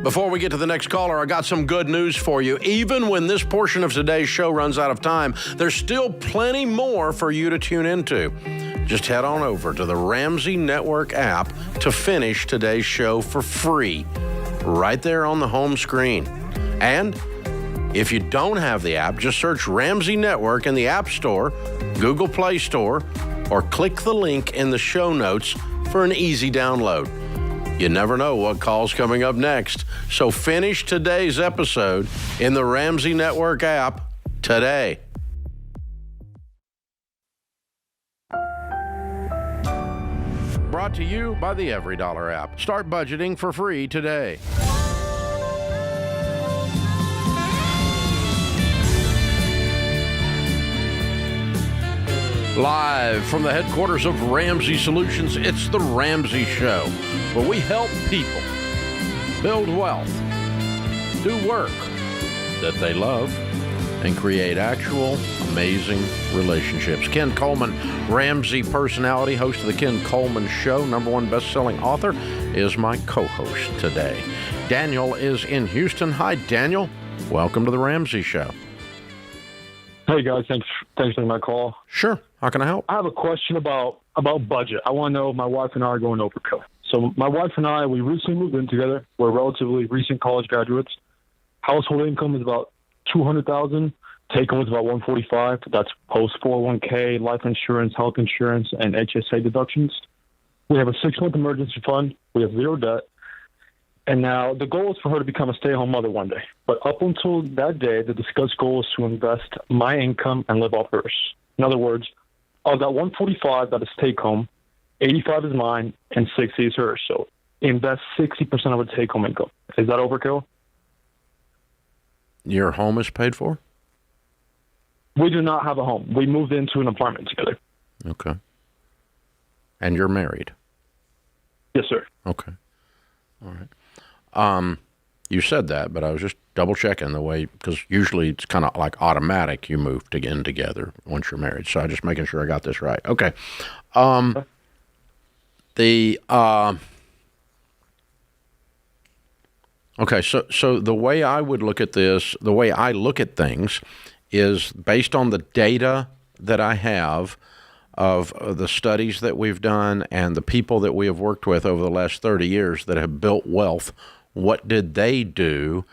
Before we get to the next caller, I got some good news for you. Even when this portion of today's show runs out of time, there's still plenty more for you to tune into. Just head on over to the Ramsey Network app to finish today's show for free, right there on the home screen. And if you don't have the app, just search Ramsey Network in the App Store, Google Play Store, or click the link in the show notes for an easy download. You never know what call's coming up next. So finish today's episode in the Ramsey Network app today. brought to you by the Every Dollar app. Start budgeting for free today. Live from the headquarters of Ramsey Solutions, it's the Ramsey Show, where we help people build wealth, do work that they love, and create actual amazing relationships. Ken Coleman, Ramsey personality, host of the Ken Coleman Show, #1 best-selling author, is my co-host today. Daniel is in Houston. Hi, Daniel. Welcome to the Ramsey Show. Hey guys, thanks for my call. Sure. How can I help? I have a question about budget. I want to know if my wife and I are going overkill. So my wife and I, we recently moved in together. We're relatively recent college graduates. Household income is about $200,000. Take home is about $145,000. That's post 401k, life insurance, health insurance, and HSA deductions. We have a 6-month emergency fund. We have 0 debt. And now the goal is for her to become a stay-at-home mother one day. But up until that day, the discussed goal is to invest my income and live off hers. In other words, of that $145,000 that is take-home, $85,000 is mine and $60,000 is hers. So invest 60% of her take-home income. Is that overkill? Your home is paid for? We do not have a home. We moved into an apartment together. Okay. And you're married? Yes, sir. Okay. All right. You said that, but I was just double checking the way, because usually it's kind of like automatic. You move in together once you're married. So I'm just making sure I got this right. Okay. Okay. So the way I would look at this, the way I look at things, is based on the data that I have of the studies that we've done and the people that we have worked with over the last 30 years that have built wealth. What did they do,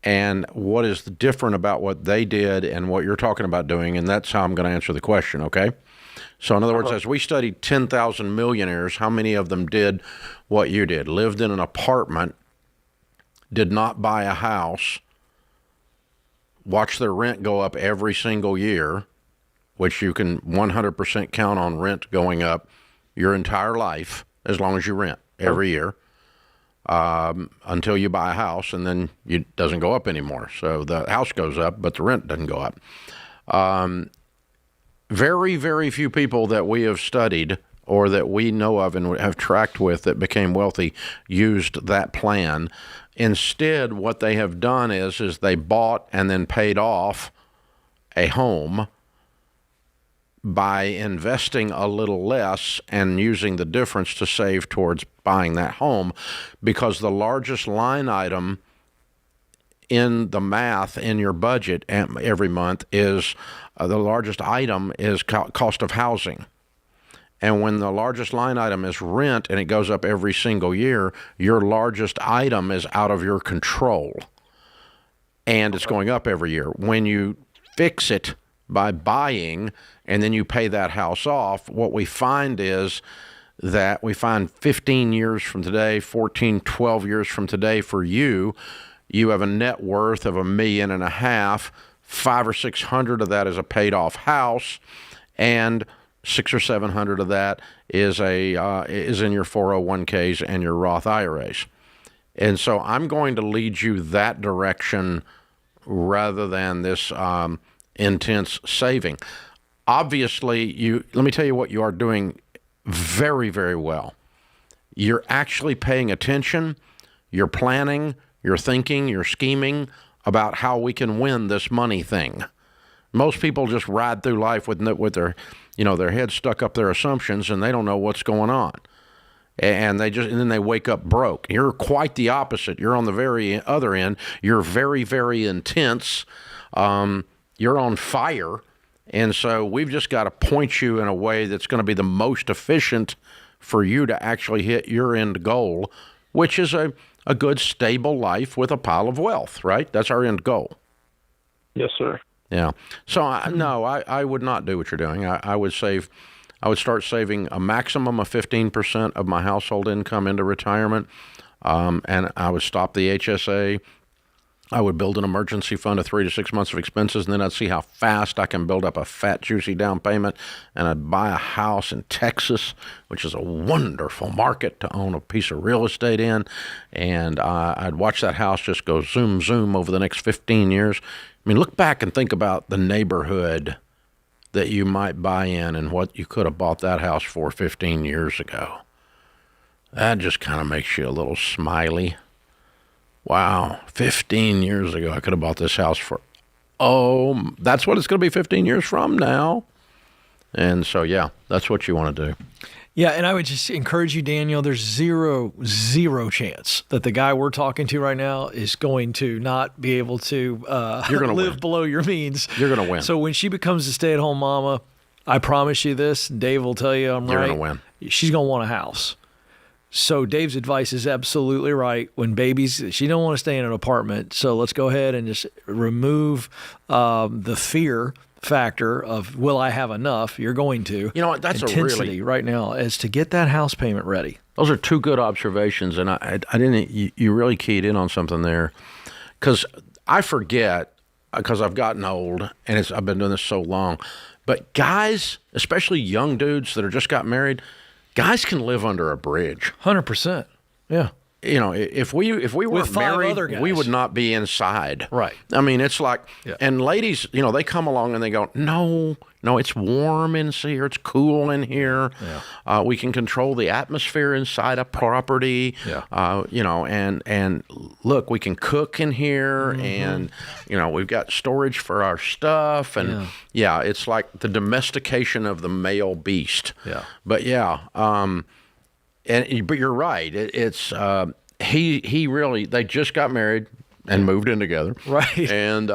and what is different about what they did and what you're talking about doing? And that's how I'm going to answer the question, okay? So in other words, as we studied 10,000 millionaires, how many of them did what you did? Lived in an apartment, did not buy a house, watched their rent go up every single year, which you can 100% count on rent going up your entire life as long as you rent every year. Until you buy a house, and then it doesn't go up anymore. So the house goes up, but the rent doesn't go up. Very, very few people that we have studied or that we know of and have tracked with that became wealthy used that plan. Instead, what they have done is they bought and then paid off a home by investing a little less and using the difference to save towards buying that home, because the largest line item in the math in your budget every month is the largest item is cost of housing. And when the largest line item is rent and it goes up every single year, your largest item is out of your control. And it's going up every year. When you fix it by buying and then you pay that house off, what we find is that we find 15 years from today, 14, 12 years from today for you, you have a net worth of $1.5 million, 500 or 600 of that is a paid off house, and 600 or 700 of that is in your 401ks and your Roth IRAs. And so I'm going to lead you that direction rather than this intense saving. Obviously, let me tell you what you are doing very, very well. You're actually paying attention, you're planning, you're thinking, you're scheming about how we can win this money thing. Most people just ride through life with their, their head stuck up their assumptions, and they don't know what's going on. And then they wake up broke. You're quite the opposite. You're on the very other end. You're very, very intense. You're on fire. And so we've just got to point you in a way that's going to be the most efficient for you to actually hit your end goal, which is a good, stable life with a pile of wealth, right? That's our end goal. Yes, sir. Yeah. So, I would not do what you're doing. I would start saving a maximum of 15% of my household income into retirement, and I would stop the HSA. I would build an emergency fund of 3 to 6 months of expenses, and then I'd see how fast I can build up a fat, juicy down payment, and I'd buy a house in Texas, which is a wonderful market to own a piece of real estate in, and I'd watch that house just go zoom, zoom over the next 15 years. I mean, look back and think about the neighborhood that you might buy in and what you could have bought that house for 15 years ago. That just kind of makes you a little smiley. Wow, 15 years ago, I could have bought this house for, that's what it's going to be 15 years from now. And so, yeah, that's what you want to do. Yeah, and I would just encourage you, Daniel, there's zero chance that the guy we're talking to right now is going to not be able to You're gonna live win. below your means. You're going to win. So when she becomes a stay-at-home mama, I promise you this, Dave will tell you I'm You're right. going to win. She's going to want a house. So Dave's advice is absolutely right. When babies, she don't want to stay in an apartment. So let's go ahead and just remove the fear factor of will I have enough? You're going to. You know what? That's intensity right now is to get that house payment ready. Those are two good observations, and I didn't. You really keyed in on something there, because I forget because I've gotten old and I've been doing this so long. But guys, especially young dudes that are just got married, guys can live under a bridge. 100%. Yeah. You know, if we weren't five married, other guys. we would not be inside. Right. I mean, it's like, Yeah. and ladies, you know, they come along and they go, no, it's warm in here. It's cool in here. Yeah. We can control the atmosphere inside a property. Yeah. You know, and look, we can cook in here, and you know, we've got storage for our stuff, and yeah, it's like the domestication of the male beast. Yeah. But yeah. But you're right. It's he really, they just got married and moved in together, Right. And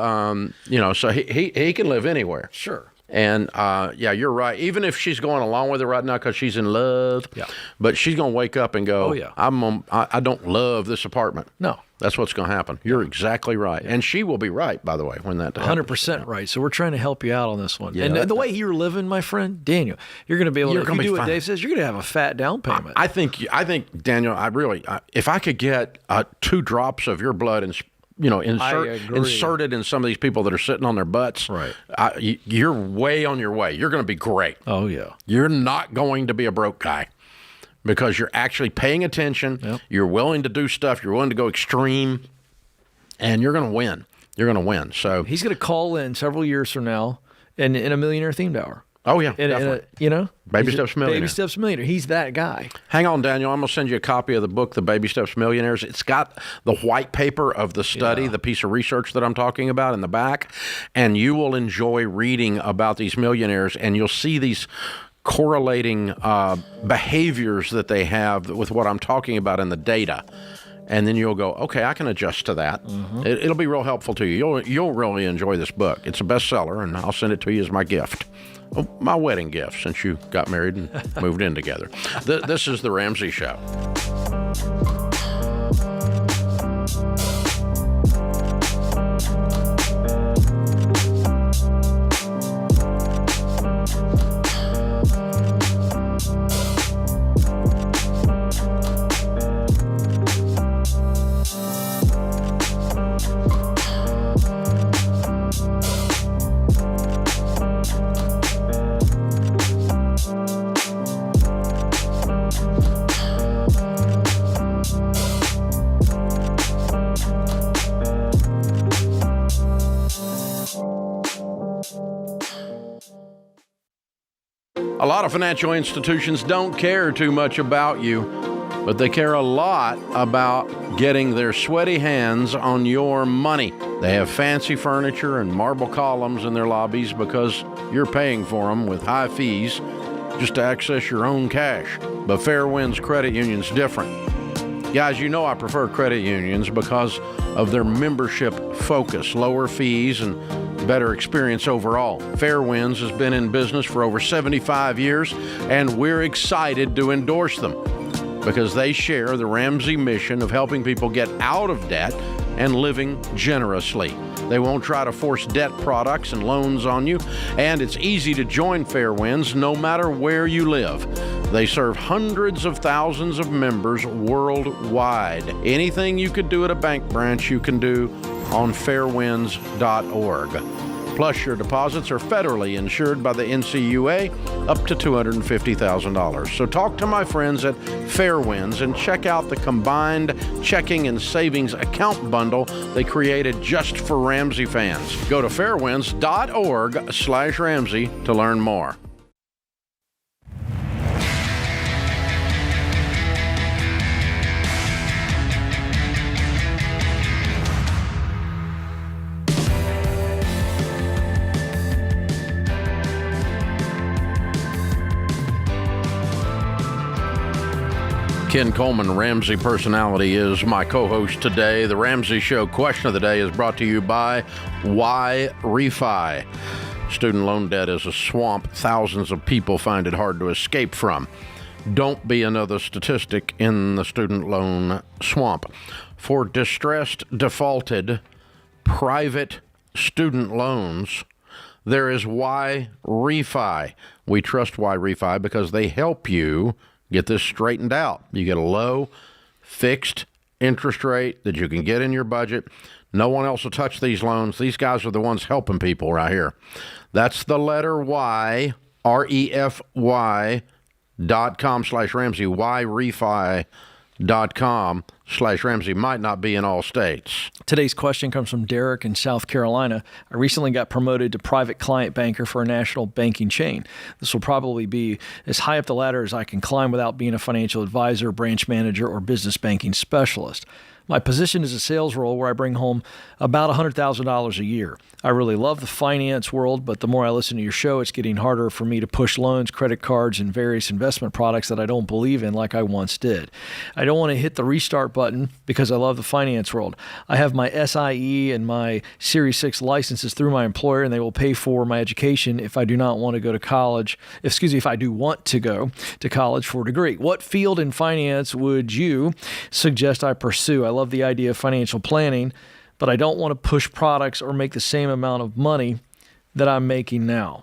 you know, so he can live anywhere. Sure. And yeah, you're right. Even if she's going along with it right now because she's in love, Yeah. but she's gonna wake up and go, Oh, yeah. I don't love this apartment. No. That's what's going to happen. You're exactly right. And she will be right, by the way, when that happens. 100% right. So we're trying to help you out on this one. Yeah, And the way you're living, my friend, Daniel, you're going to be able to, You're if gonna you be do what fine. Dave says, you're going to have a fat down payment. I think, Daniel, if I could get 2 drops of your blood and inserted in some of these people that are sitting on their butts, Right. You're way on your way. You're going to be great. Oh, yeah. You're not going to be a broke guy because you're actually paying attention. Yep. You're willing to do stuff. You're willing to go extreme, and you're going to win. You're going to win. So He's going to call in several years from now in a millionaire themed hour. oh yeah, In definitely. you know? Baby He's a Steps Millionaire. Baby Steps Millionaire. He's that guy. Hang on, Daniel. I'm going to send you a copy of the book, The Baby Steps Millionaires. It's got the white paper of the study, the piece of research that I'm talking about in the back, and you will enjoy reading about these millionaires, and you'll see these correlating behaviors that they have with what I'm talking about in the data. And then you'll go, okay, I can adjust to that. It'll be real helpful to you. You'll really enjoy this book. It's a bestseller, and I'll send it to you as my gift. Oh, my wedding gift, since you got married and moved in together. This is The Ramsey Show. A lot of financial institutions don't care too much about you, but they care a lot about getting their sweaty hands on your money. They have fancy furniture and marble columns in their lobbies because you're paying for them with high fees just to access your own cash. But Fairwinds Credit Union's different. Guys, you know I prefer credit unions because of their membership focus, lower fees, and better experience overall. Fairwinds has been in business for over 75 years, and we're excited to endorse them because they share the Ramsey mission of helping people get out of debt and living generously. They won't try to force debt products and loans on you, and it's easy to join Fairwinds no matter where you live. They serve hundreds of thousands of members worldwide. Anything you could do at a bank branch, you can do on fairwinds.org. Plus, your deposits are federally insured by the NCUA up to $250,000. So talk to my friends at Fairwinds and check out the combined checking and savings account bundle they created just for Ramsey fans. Go to fairwinds.org/Ramsey to learn more. Ken Coleman, Ramsey Personality, is my co-host today. The Ramsey Show question of the day is brought to you by Why Refi? Student loan debt is a swamp thousands of people find it hard to escape from. Don't be another statistic in the student loan swamp. For distressed, defaulted, private student loans, there is Why Refi. We trust Why Refi because they help you get this straightened out. You get a low, fixed interest rate that you can get in your budget. No one else will touch these loans. These guys are the ones helping people right here. That's the letter Y, REFY.com/Ramsey, YRefi.com/Ramsey. Might not be in all states. Today's question comes from Derek in South Carolina. I recently got promoted to private client banker for a national banking chain. This will probably be as high up the ladder as I can climb without being a financial advisor, branch manager, or business banking specialist. My position is a sales role where I bring home about $100,000 a year. I really love the finance world, but the more I listen to your show, it's getting harder for me to push loans, credit cards, and various investment products that I don't believe in like I once did. I don't want to hit the restart button because I love the finance world. I have my SIE and my Series 6 licenses through my employer, and they will pay for my education if I do not want to go to college. If I do want to go to college for a degree. What field in finance would you suggest I pursue? I love the idea of financial planning, but I don't want to push products or make the same amount of money that I'm making now.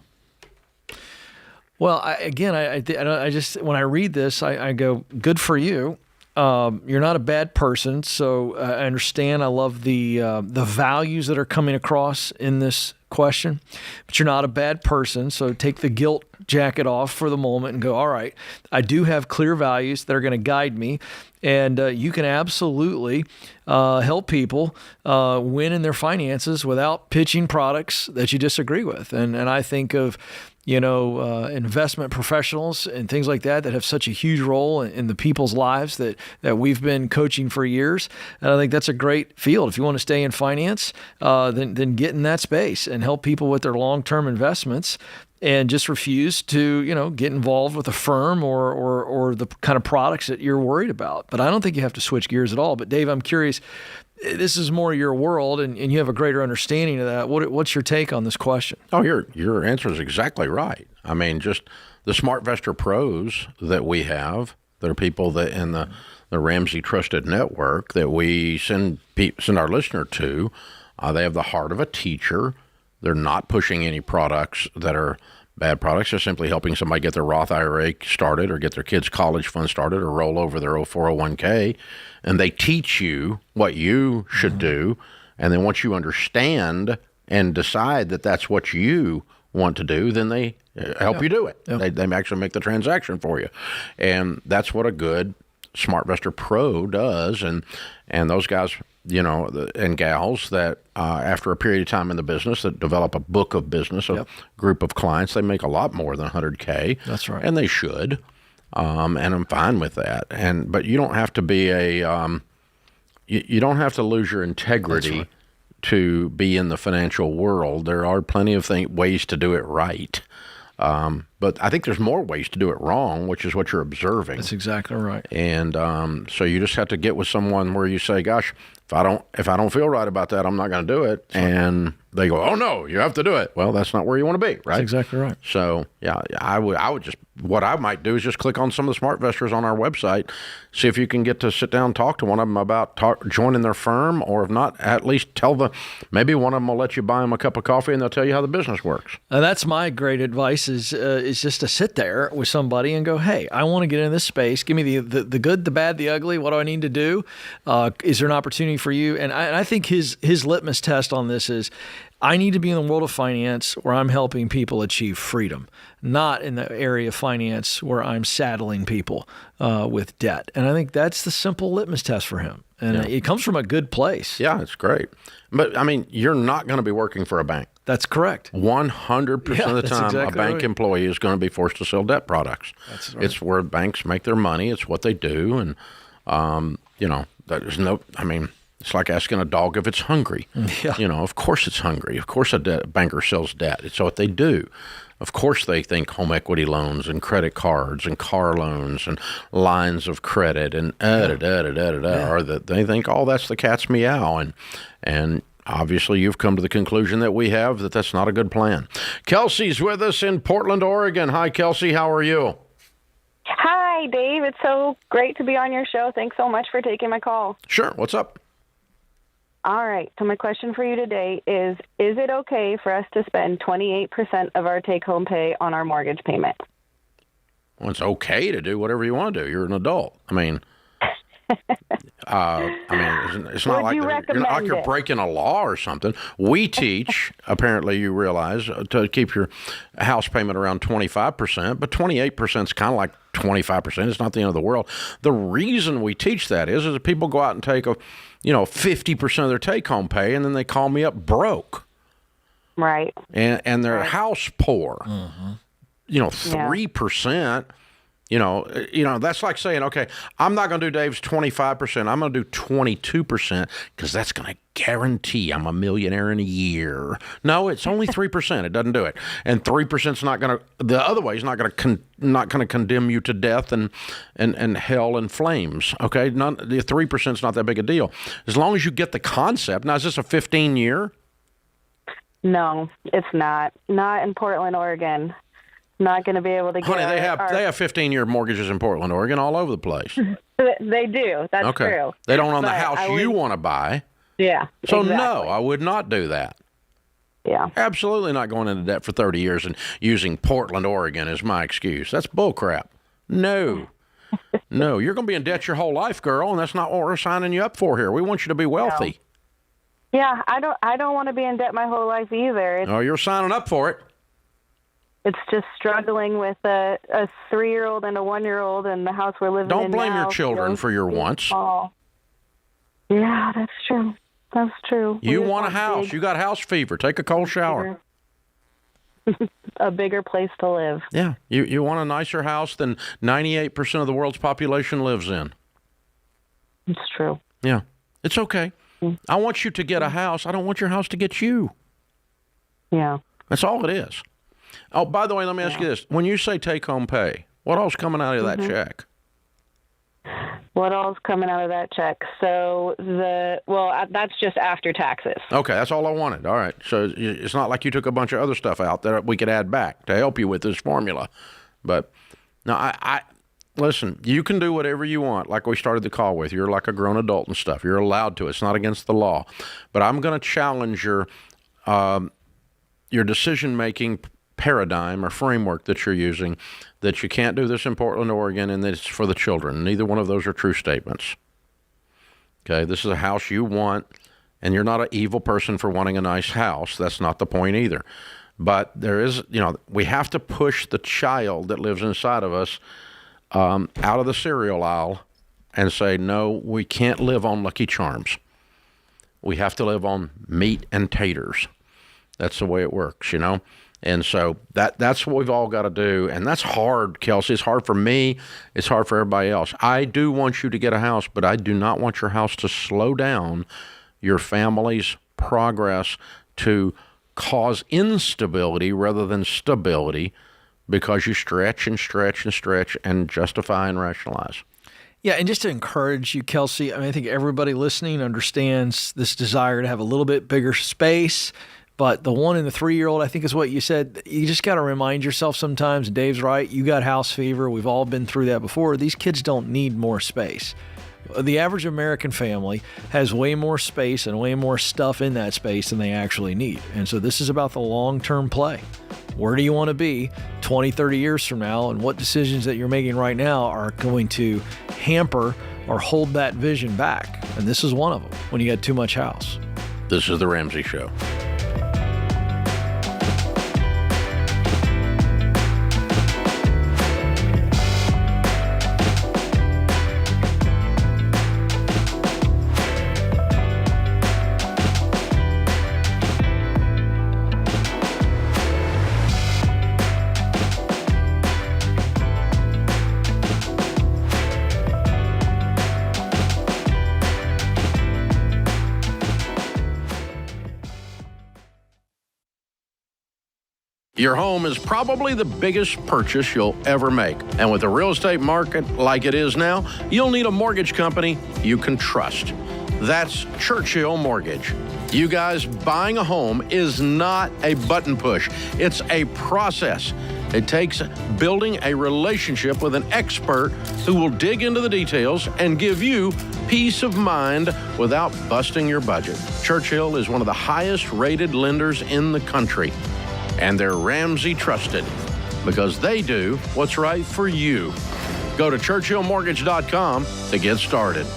Well, I just when I read this, I go, good for you. You're not a bad person, so I understand. I love the values that are coming across in this question, but you're not a bad person, so take the guilt jacket off for the moment and go, all right, I do have clear values that are going to guide me, and you can absolutely help people win in their finances without pitching products that you disagree with. And I think of investment professionals and things like that have such a huge role in the people's lives that we've been coaching for years. And I think that's a great field. If you want to stay in finance, then get in that space and help people with their long-term investments, and just refuse to, get involved with a firm or the kind of products that you're worried about. But I don't think you have to switch gears at all. But Dave, I'm curious, this is more your world, and you have a greater understanding of that. What's your take on this question? Oh, your answer is exactly right. I mean, just the SmartVestor pros that we have, that are people that in the Ramsey Trusted Network that we send our listener to, they have the heart of a teacher. They're not pushing any products that are bad products. They're simply helping somebody get their Roth IRA started, or get their kids' college fund started, or roll over their 401k. And they teach you what you should do. And then once you understand and decide that that's what you want to do, then they help you do it. Yep. They actually make the transaction for you. And that's what a good SmartVestor Pro does. And those guys, and gals that after a period of time in the business that develop a book of business, a group of clients, they make a lot more than $100K. That's right. And they should. And I'm fine with that. But you don't have to be you don't have to lose your integrity to be in the financial world. There are plenty of ways to do it right. But I think there's more ways to do it wrong, which is what you're observing. That's exactly right. And so you just have to get with someone where you say, gosh, if I don't feel right about that, I'm not going to do it. And they go, oh no, you have to do it. Well, that's not where you want to be, right? That's exactly right. So yeah, I would just what I might do is just click on some of the SmartVestors on our website, see if you can get to sit down and talk to one of them about joining their firm, or if not, at least maybe one of them will let you buy them a cup of coffee and they'll tell you how the business works. That's my great advice is just to sit there with somebody and go, hey, I want to get in this space. Give me the good, the bad, the ugly. What do I need to do? Is there an opportunity for you? And I think his litmus test on this is, I need to be in the world of finance where I'm helping people achieve freedom, not in the area of finance where I'm saddling people with debt. And I think that's the simple litmus test for him. And it comes from a good place. Yeah, it's great. But, I mean, you're not going to be working for a bank. That's correct. 100% of the time, exactly a bank employee is going to be forced to sell debt products. That's right. It's where banks make their money. It's what they do. And, there's no, I mean, it's like asking a dog if it's hungry. Yeah. Of course it's hungry. Of course a banker sells debt. It's what they do. Of course they think home equity loans and credit cards and car loans and lines of credit and or that they think, that's the cat's meow. And obviously you've come to the conclusion that we have that's not a good plan. Kelsey's with us in Portland, Oregon. Hi, Kelsey. How are you? Hi, Dave. It's so great to be on your show. Thanks so much for taking my call. Sure. What's up? All right. So my question for you today is it okay for us to spend 28% of our take-home pay on our mortgage payment? Well, it's okay to do whatever you want to do. You're an adult. I mean, it's not like you're breaking a law or something. We teach, apparently you realize, to keep your house payment around 25%, but 28% is kind of like 25%. It's not the end of the world. The reason we teach that is that people go out and take 50% of their take-home pay, and then they call me up broke. Right. And they're house poor. Mm-hmm. 3%. That's like saying, okay, I'm not going to do Dave's 25%. I'm going to do 22% because that's going to guarantee I'm a millionaire in a year. No, it's only 3%. It doesn't do it. And 3% is not going to, the other way is not going to condemn you to death and hell and flames. Okay. The 3% is not that big a deal. As long as you get the concept. Now, is this a 15-year? No, it's not. Not in Portland, Oregon. Not going to be able to get. Honey, they have 15-year mortgages in Portland, Oregon, all over the place. They do. That's okay. true. They don't own the house you want to buy. Yeah. So exactly. No, I would not do that. Yeah. Absolutely not going into debt for 30 years and using Portland, Oregon as my excuse. That's bullcrap. No. No, you're going to be in debt your whole life, girl, and that's not what we're signing you up for here. We want you to be wealthy. No. Yeah, I don't want to be in debt my whole life either. You're signing up for it. It's just struggling with a 3-year-old and a 1-year-old in the house we're living in now. Don't blame your children for your wants. Oh. Yeah, that's true. That's true. You want a house. You got house fever. Take a cold shower. A bigger place to live. Yeah. You want a nicer house than 98% of the world's population lives in. It's true. Yeah. It's okay. I want you to get a house. I don't want your house to get you. Yeah. That's all it is. Oh, by the way, let me ask you this. When you say take-home pay, what all's coming out of that check? What all's coming out of that check? So that's just after taxes. Okay, that's all I wanted. All right. So it's not like you took a bunch of other stuff out that we could add back to help you with this formula. But no, I listen, you can do whatever you want, like we started the call with. You're like a grown adult and stuff. You're allowed to. It's not against the law. But I'm going to challenge your decision-making paradigm or framework that you're using, that you can't do this in Portland, Oregon, and that it's for the children. Neither one of those are true statements. Okay, this is a house you want, and you're not an evil person for wanting a nice house. That's not the point either. But there is, we have to push the child that lives inside of us out of the cereal aisle and say, no, we can't live on Lucky Charms. We have to live on meat and taters. That's the way it works, And so that's what we've all got to do. And that's hard, Kelsey. It's hard for me. It's hard for everybody else. I do want you to get a house, but I do not want your house to slow down your family's progress to cause instability rather than stability because you stretch and stretch and stretch and justify and rationalize. Yeah, and just to encourage you, Kelsey, I think everybody listening understands this desire to have a little bit bigger space, But the 1 and the 3-year-old, I think is what you said. You just got to remind yourself sometimes, Dave's right, you got house fever. We've all been through that before. These kids don't need more space. The average American family has way more space and way more stuff in that space than they actually need. And so this is about the long-term play. Where do you want to be 20, 30 years from now? And what decisions that you're making right now are going to hamper or hold that vision back? And this is one of them when you got too much house. This is The Ramsey Show. Your home is probably the biggest purchase you'll ever make. And with the real estate market like it is now, you'll need a mortgage company you can trust. That's Churchill Mortgage. You guys, buying a home is not a button push. It's a process. It takes building a relationship with an expert who will dig into the details and give you peace of mind without busting your budget. Churchill is one of the highest rated lenders in the country. And they're Ramsey trusted because they do what's right for you. Go to churchillmortgage.com to get started.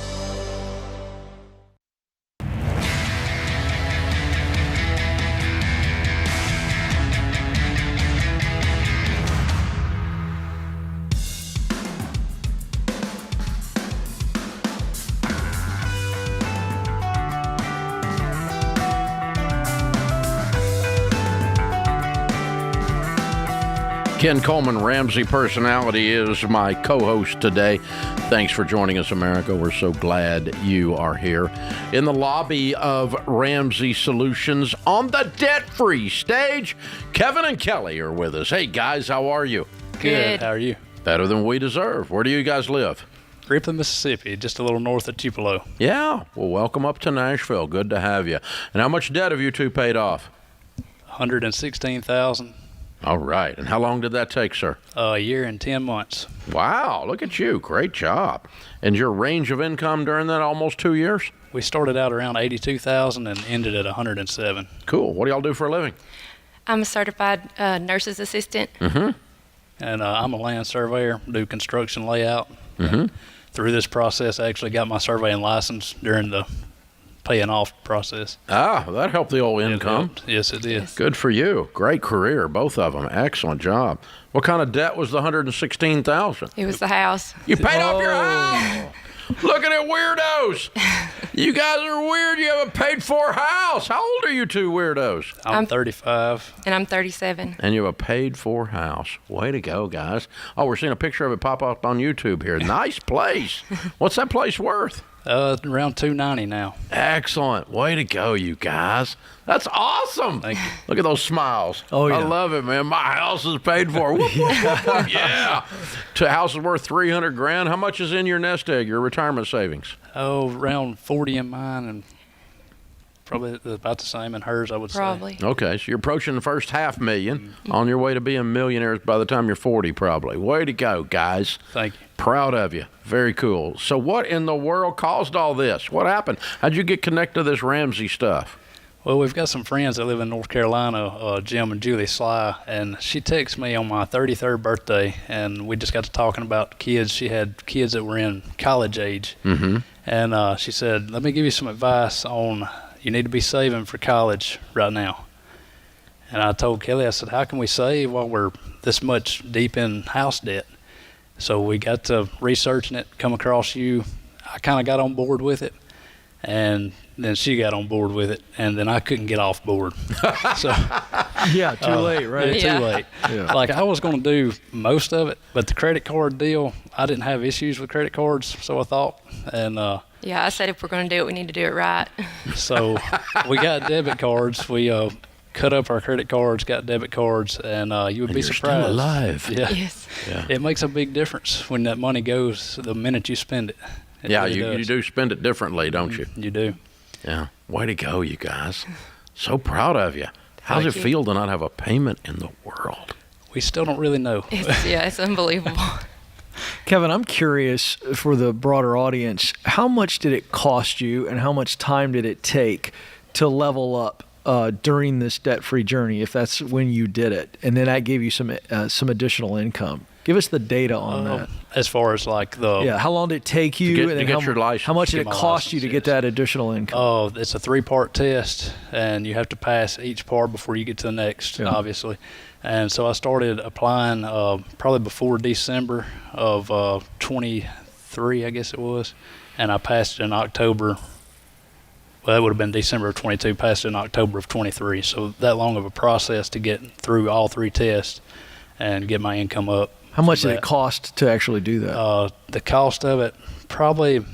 Ken Coleman, Ramsey Personality, is my co-host today. Thanks for joining us, America. We're so glad you are here. In the lobby of Ramsey Solutions on the debt-free stage, Kevin and Kelly are with us. Hey, guys, how are you? Good. How are you? Better than we deserve. Where do you guys live? Griffin, Mississippi, just a little north of Tupelo. Yeah. Well, welcome up to Nashville. Good to have you. And how much debt have you two paid off? $116,000. All right. And how long did that take, sir? A year and 10 months. Wow. Look at you. Great job. And your range of income during that almost 2 years? We started out around $82,000 and ended at $107,000. Cool. What do y'all do for a living? I'm a certified nurse's assistant. Mm-hmm. And I'm a land surveyor, do construction layout. Mm-hmm. Through this process, I actually got my surveying license during the paying off process. Ah, that helped the old income. Yes, it did. Good for you. Great career, both of them. Excellent job. What kind of debt was the $116,000? It was the house. You paid off your house. Look at it, weirdos. You guys are weird. You have a paid-for house. How old are you two weirdos? I'm 35. And I'm 37. And you have a paid-for house. Way to go, guys. Oh, we're seeing a picture of it pop up on YouTube here. Nice place. What's that place worth? Around $290 now. Excellent. Way to go, you guys. That's awesome. Thank you. Look at those smiles. Oh, yeah. I love it, man. My house is paid for. Whoop, whoop, whoop, whoop. Yeah. House is worth $300,000. How much is in your nest egg, your retirement savings? Oh, around 40 in mine and probably about the same in hers, I would Probably. say. Okay, so you're approaching the first $500,000 on your way to being millionaires by the time you're 40, probably. Way to go, guys. Thank you. Proud of you. Very cool. So what in the world caused all this? What happened? How'd you get connected to this Ramsey stuff? Well, we've got some friends that live in North Carolina, Jim and Julie Sly, and she texted me on my 33rd birthday, and we just got to talking about kids. She had kids that were in college age, Mm-hmm. and she said, let me give you some advice on you need to be saving for college right now. And I told Kelly, I said, how can we save while we're this much deep in house debt? So we got to researching it, come across you. I kind of got on board with it, and then she got on board with it, and then I couldn't get off board. So Yeah, too late, right? Too late. Yeah. Like I was going to do most of it, but the credit card deal, I didn't have issues with credit cards, so I thought. And Yeah, I said if we're going to do it, we need to do it right. so we got debit cards. We cut up our credit cards, got debit cards, and you would be you're surprised. still alive. Yeah. Yes. Yeah. It makes a big difference when that money goes the minute you spend it. It Yeah, really you does. do spend it differently, don't you? You do. Yeah. Way to go, you guys. So proud of you. How does it Thank you. feel to not have a payment in the world? We still don't really know. It's unbelievable. Kevin, I'm curious for the broader audience, how much did it cost you and how much time did it take to level up during this debt-free journey, if that's when you did it? And then that gave you some additional income. Give us the data on that. As far as like the How long did it take you? to and get your license. how much did Get it my cost you to license, get yes. that additional income? Oh, it's a 3-part test, and you have to pass each part before you get to the next, Yeah. obviously. And so I started applying probably before December of 23, I guess it was, and I passed it in October. Well, that would have been December of 22, passed it in October of 23. So that long of a process to get through all 3 tests and get my income up. How much from did it that. cost to actually do that? The cost of it, probably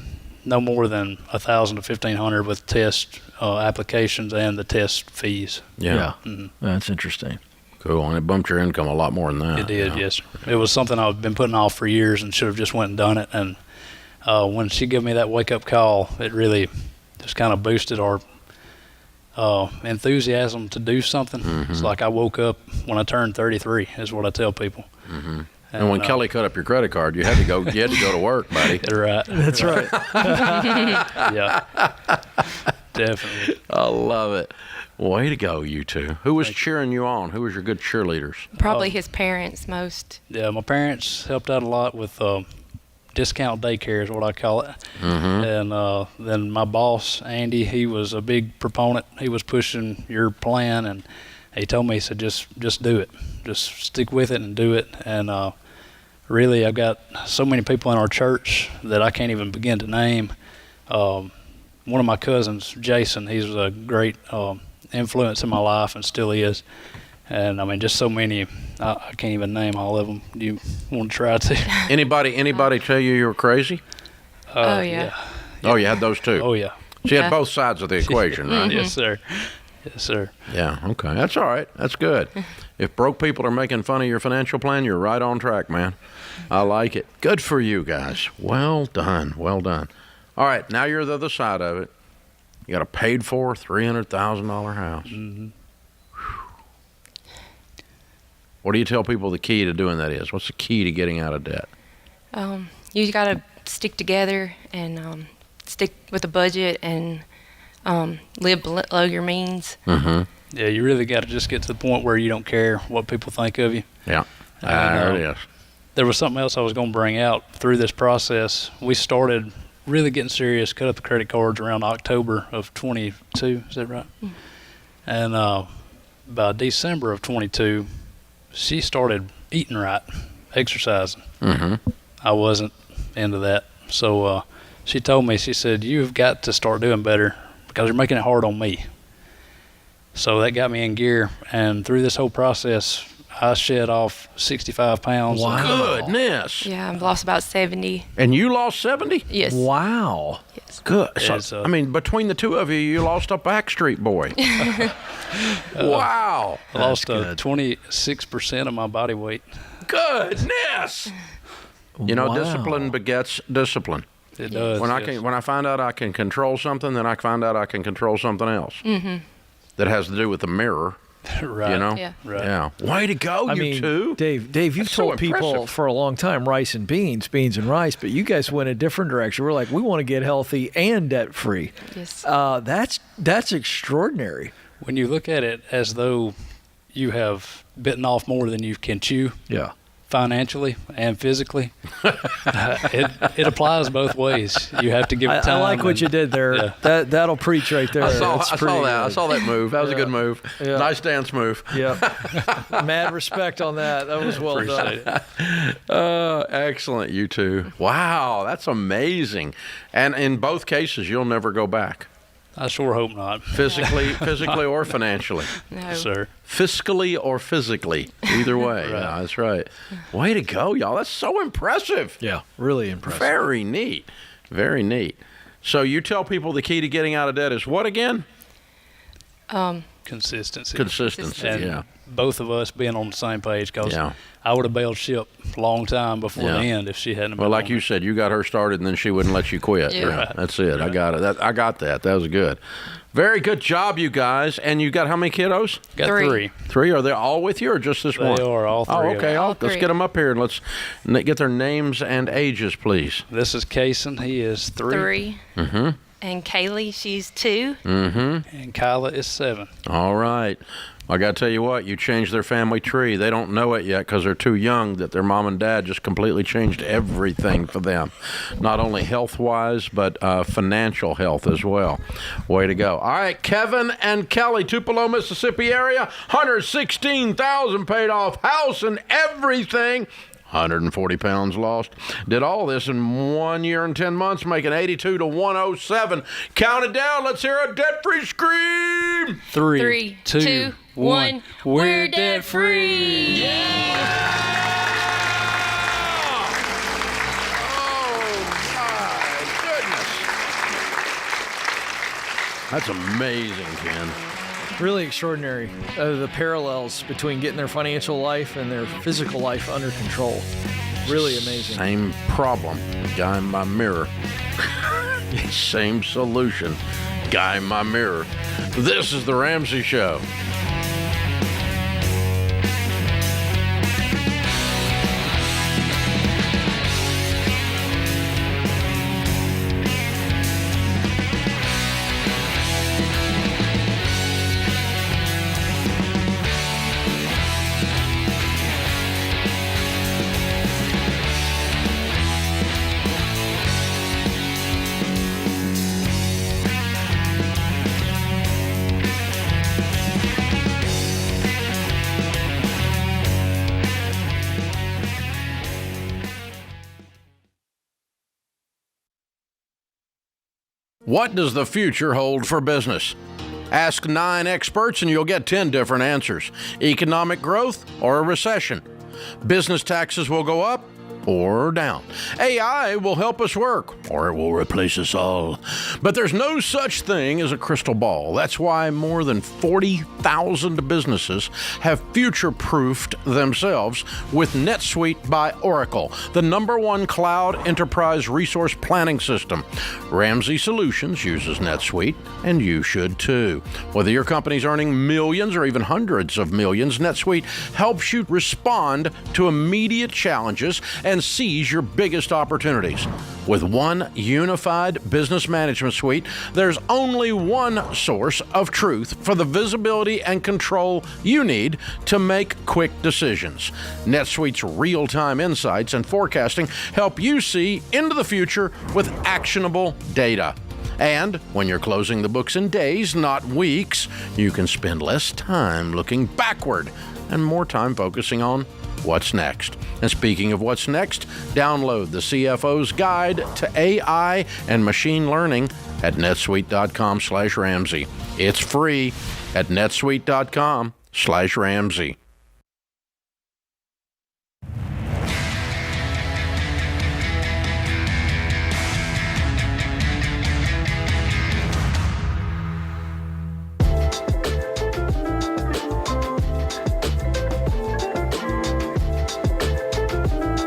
no more than $1,000 to $1,500 with test applications and the test fees. Yeah. That's interesting. Cool. And it bumped your income a lot more than that. It did, yeah. yes. It was something I've been putting off for years and should have just went and done it. And when she gave me that wake-up call, it really just kind of boosted our enthusiasm to do something. It's like I woke up when I turned 33, is what I tell people. And when Kelly cut up your credit card, you had to go to work, buddy. You're right. That's right. Yeah, definitely. I love it. Way to go, you two. Who was cheering you on? Who was your good cheerleaders? Probably his parents most. Yeah, my parents helped out a lot with discount daycare is what I call it. And then my boss, Andy, he was a big proponent. He was pushing your plan, and he told me, he said, just do it. Just stick with it and do it. And really, I've got so many people in our church that I can't even begin to name. One of my cousins, Jason, he's a great influence in my life and still is. And I mean, just so many, I can't even name all of them. Do you want to try to? Anybody tell you were crazy? Oh, yeah. Oh, you had those too. Oh, yeah. So you had Yeah. both sides of the equation, right? Yes, sir. Yes, sir. Yeah, okay. That's all right. That's good. If broke people are making fun of your financial plan, you're right on track, man. I like it. Good for you guys. Well done. Well done. All right, now you're the other side of it. You got a paid-for $300,000 house. What do you tell people the key to doing that is? What's the key to getting out of debt? You got to stick together and stick with a budget and live below your means. Mm-hmm. Yeah, you really got to just get to the point where you don't care what people think of you. Yeah. And, There it is. There was something else I was going to bring out through this process. We started really getting serious, cut up the credit cards around October of 22. Is that right? And by December of 22, she started eating right, exercising. I wasn't into that. So she told me, she said, you've got to start doing better because you're making it hard on me. So that got me in gear. And through this whole process, I shed off 65 pounds. Goodness. Yeah, I've lost about 70. And you lost 70? Yes. Wow. Yes. Good. Yeah, So, I mean, between the two of you, you lost a Backstreet Boy. Wow. I lost good. 26% of my body weight. Goodness. You know, Wow. discipline begets discipline. It does. When yes. I find out I can control something, then I find out I can control something else. That has to do with the mirror. Right. You know? Yeah. Right. Yeah. Way to go, I you mean, two. Dave, you've That's so told people impressive. for a long time rice and beans and rice, but you guys went a different direction. We're like, we want to get healthy and debt free. Yes. That's extraordinary. When you look at it as though you have bitten off more than you can chew, Yeah. financially and physically, it applies both ways. You have to give it I time. like what and- you did there. Yeah. That'll preach right there. I saw That's that. pretty I good. saw that move. That was a good move. Yeah. Nice dance move. Yeah. Mad respect on that. That was well done. Appreciate it. Excellent, you two. Wow, that's amazing. And in both cases, you'll never go back, I sure hope not. physically or financially. No. Sir. Fiscally or physically, either way. Yeah, that's right. Way to go, y'all. That's so impressive. Yeah. Really impressive. Very neat. Very neat. So you tell people the key to getting out of debt is what again? Consistency. Consistency. And Yeah. both of us being on the same page, because Yeah. I would have bailed ship a long time before Yeah. the end if she hadn't been Well, like on you me. said, you got her started, and then she wouldn't let you quit. Yeah. Right. That's it. I got it. I got that. That was good. Very good job, you guys. And you got how many kiddos? Got Three. three. 3? Are they all with you, or just this They one? are, all three Oh, of okay. them. All Let's three. get them up here and let's get their names and ages, please. This is Kason. He is 3. 3. Mm-hmm. And Kaylee, she's 2. Mm-hmm. And Kyla is 7. All right. I got to tell you what, you changed their family tree. They don't know it yet because they're too young that their mom and dad just completely changed everything for them. Not only health-wise, but financial health as well. Way to go. All right, Kevin and Kelly, Tupelo, Mississippi area, $116,000 paid off, house and everything. 140 pounds lost. Did all this in 1 year and 10 months, making 82 to 107. Count it down. Let's hear a debt-free scream. 3, 2, 1. We're debt free. Oh, my goodness. That's amazing, Ken. Really extraordinary. The parallels between getting their financial life and their physical life under control. Really amazing. Same problem. Guy in my mirror. Same solution. Guy in my mirror. This is The Ramsey Show. What does the future hold for business? Ask 9 experts and you'll get 10 different answers. Economic growth or a recession? Business taxes will go up or down. AI will help us work, or it will replace us all. But there's no such thing as a crystal ball. That's why more than 40,000 businesses have future-proofed themselves with NetSuite by Oracle, the #1 cloud enterprise resource planning system. Ramsey Solutions uses NetSuite, and you should too. Whether your company's earning millions or even hundreds of millions, NetSuite helps you respond to immediate challenges and seize your biggest opportunities. With one unified business management suite, there's only one source of truth for the visibility and control you need to make quick decisions. NetSuite's real-time insights and forecasting help you see into the future with actionable data. And when you're closing the books in days, not weeks, you can spend less time looking backward and more time focusing on what's next. And speaking of what's next, download the CFO's Guide to AI and Machine Learning at netsuite.com/Ramsey. It's free at netsuite.com/Ramsey.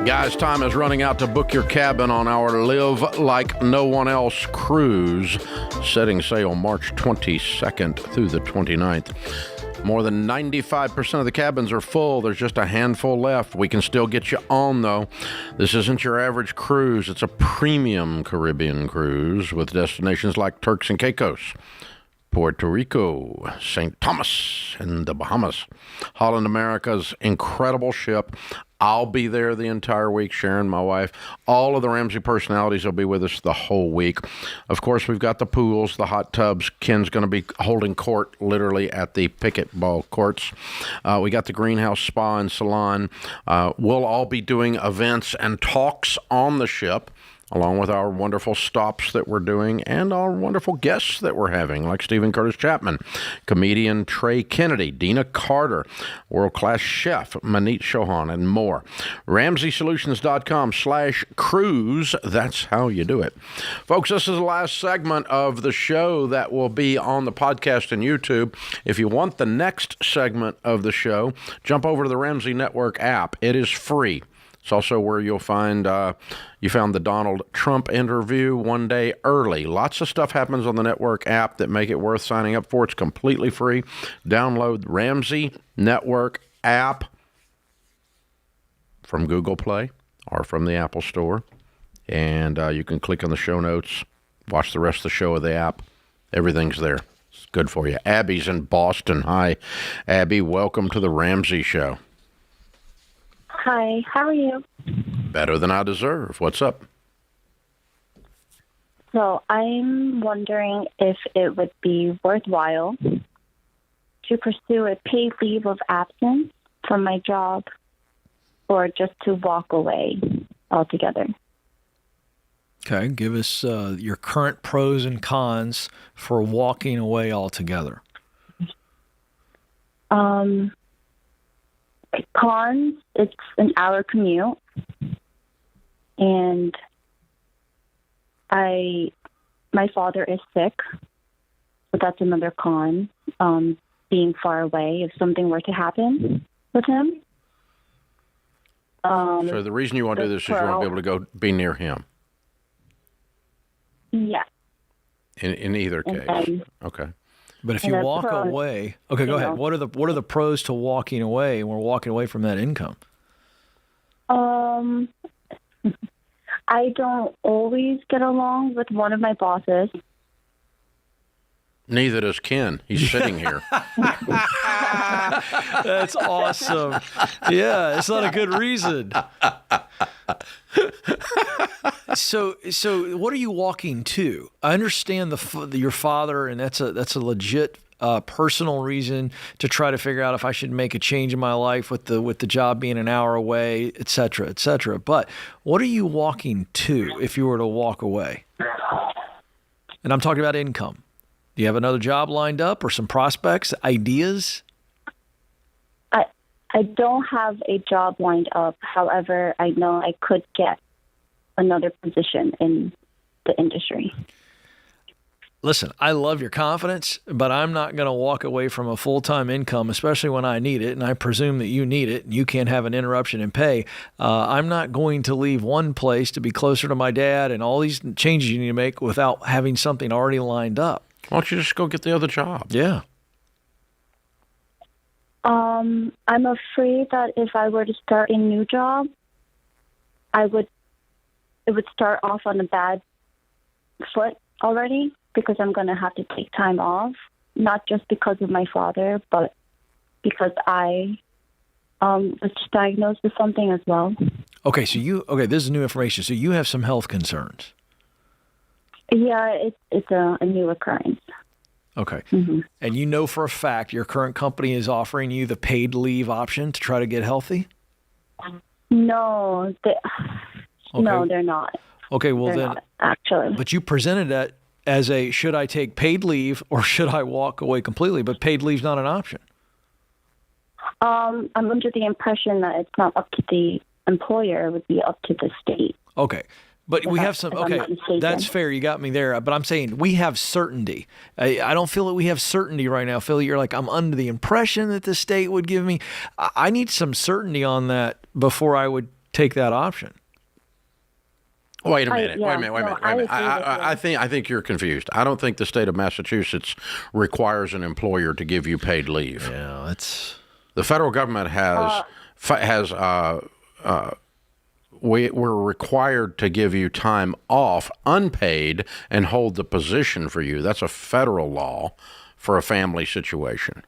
Guys, time is running out to book your cabin on our Live Like No One Else cruise, setting sail March 22nd through the 29th. More than 95% of the cabins are full. There's just a handful left. We can still get you on, though. This isn't your average cruise. It's a premium Caribbean cruise with destinations like Turks and Caicos, Puerto Rico, St. Thomas, and the Bahamas. Holland America's incredible ship. I'll be there the entire week, Sharon, my wife. All of the Ramsey personalities will be with us the whole week. Of course, we've got the pools, the hot tubs. Ken's going to be holding court literally at the pickleball courts. We got the greenhouse spa and salon. We'll all be doing events and talks on the ship. along with our wonderful stops that we're doing and our wonderful guests that we're having, like Stephen Curtis Chapman, comedian Trey Kennedy, Dina Carter, world-class chef Manit Chauhan, and more. RamseySolutions.com/cruise. That's how you do it. Folks, this is the last segment of the show that will be on the podcast and YouTube. If you want the next segment of the show, jump over to the Ramsey Network app. It is free. It's also where you'll find, you found the Donald Trump interview one day early. Lots of stuff happens on the network app that make it worth signing up for. It's completely free. Download Ramsey Network app from Google Play or from the Apple Store. And you can click on the show notes, watch the rest of the show of the app. Everything's there. It's good for you. Abby's in Boston. Hi, Abby. Welcome to the Ramsey Show. Hi, how are you? Better than I deserve. What's up? So I'm wondering if it would be worthwhile to pursue a paid leave of absence from my job or just to walk away altogether. Okay, give us your current pros and cons for walking away altogether. Cons, it's an hour commute, and my father is sick, so that's another con, being far away if something were to happen with him. So the reason you want to do this is you want to be able to go be near him. Yeah. In either case. Okay. But if you walk away, okay, go ahead. What are the pros to walking away and we're walking away from that income? I don't always get along with one of my bosses. Neither does Ken. He's sitting here. That's awesome. Yeah, it's not a good reason. So what are you walking to? I understand your father, and that's a legit personal reason to try to figure out if I should make a change in my life with the job being an hour away, et cetera, et cetera. But what are you walking to if you were to walk away? And I'm talking about income. Do you have another job lined up or some prospects, ideas? I don't have a job lined up. However, I know I could get another position in the industry. Listen, I love your confidence, but I'm not going to walk away from a full-time income, especially when I need it, and I presume that you need it, and you can't have an interruption in pay. I'm not going to leave one place to be closer to my dad and all these changes you need to make without having something already lined up. Why don't you just go get the other job? Yeah. I'm afraid that if I were to start a new job, it would start off on a bad foot already because I'm going to have to take time off, not just because of my father, but because I was diagnosed with something as well. Okay, this is new information. So you have some health concerns. Yeah, it's a new occurrence. Okay. Mm-hmm. And you know for a fact your current company is offering you the paid leave option to try to get healthy? No, no, they're not. Okay, well they're then, not, actually. But you presented that as should I take paid leave or should I walk away completely? But paid leave's not an option. I'm under the impression that it's not up to the employer; it would be up to the state. Okay. But we have some, okay, that's fair. You got me there. But I'm saying we have certainty. I don't feel that we have certainty right now. Phil, you're like, I'm under the impression that the state would give me. I need some certainty on that before I would take that option. Wait a minute. I think you're confused. I don't think the state of Massachusetts requires an employer to give you paid leave. Yeah, that's... The federal government we're required to give you time off unpaid and hold the position for you. That's a federal law for a family situation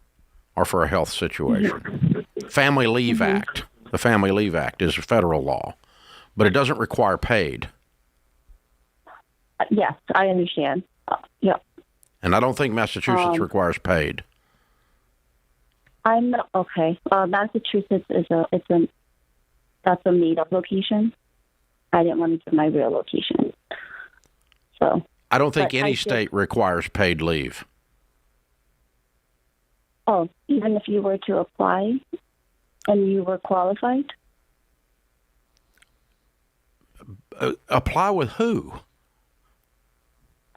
or for a health situation. Mm-hmm. Family Leave Act. The Family Leave Act is a federal law, but it doesn't require paid. Yes, I understand. Yeah. And I don't think Massachusetts requires paid. I'm okay. Massachusetts is that's a made-up location. I didn't want to give my real location. So I don't think but any state requires paid leave. Oh, even if you were to apply and you were qualified? Apply with who?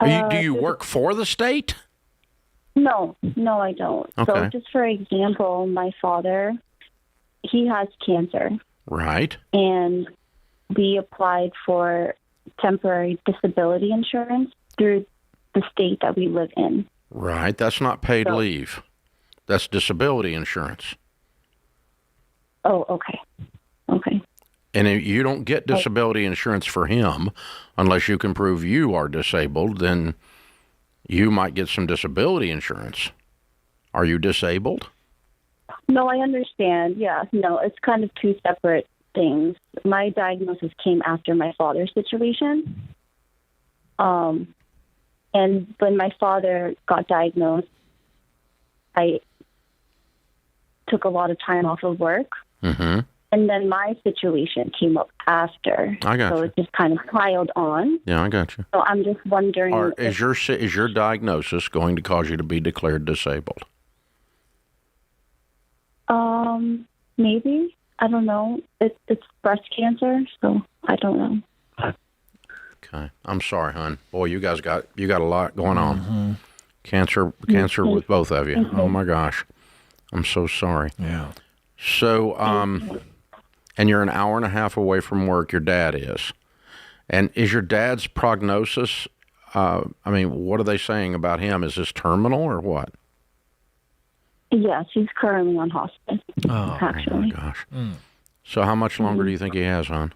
Do you work for the state? No, I don't. Okay. So just for example, my father, he has cancer. Right. And we applied for temporary disability insurance through the state that we live in. Right. That's not paid leave. That's disability insurance. Oh, okay. Okay. And if you don't get disability insurance for him unless you can prove you are disabled, then you might get some disability insurance. Are you disabled? No, I understand. Yeah, no, it's kind of two separate things. My diagnosis came after my father's situation. And when my father got diagnosed, I took a lot of time off of work. Mm-hmm. And then my situation came up after. I got so you. it just kind of piled on. Yeah, I got you. So I'm just wondering. Is your diagnosis going to cause you to be declared disabled? Maybe. I don't know. It's breast cancer, so I don't know. Okay. I'm sorry, hon. Boy, you got a lot going on. Mm-hmm. Cancer with both of you. Mm-hmm. Oh my gosh. I'm so sorry. Yeah. So, and you're an hour and a half away from work, your dad is. And is your dad's prognosis, what are they saying about him? Is this terminal or what? Yes, he's currently on hospice, actually. Oh, my gosh. Mm. So how much longer do you think he has, hon?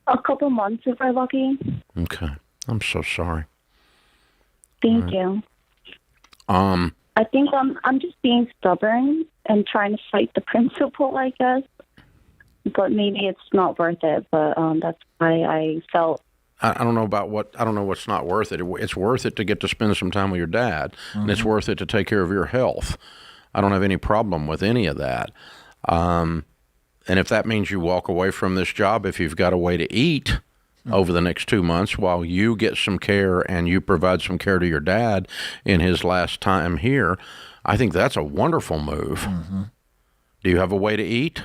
A couple months if we're lucky. Okay. I'm so sorry. Thank you. I think I'm just being stubborn and trying to fight the principle, I guess. But maybe it's not worth it. But that's why I felt. I don't know what's not worth it. It's worth it to get to spend some time with your dad, mm-hmm. and it's worth it to take care of your health. I don't have any problem with any of that. And if that means you walk away from this job, if you've got a way to eat over the next 2 months while you get some care and you provide some care to your dad in his last time here, I think that's a wonderful move. Mm-hmm. Do you have a way to eat?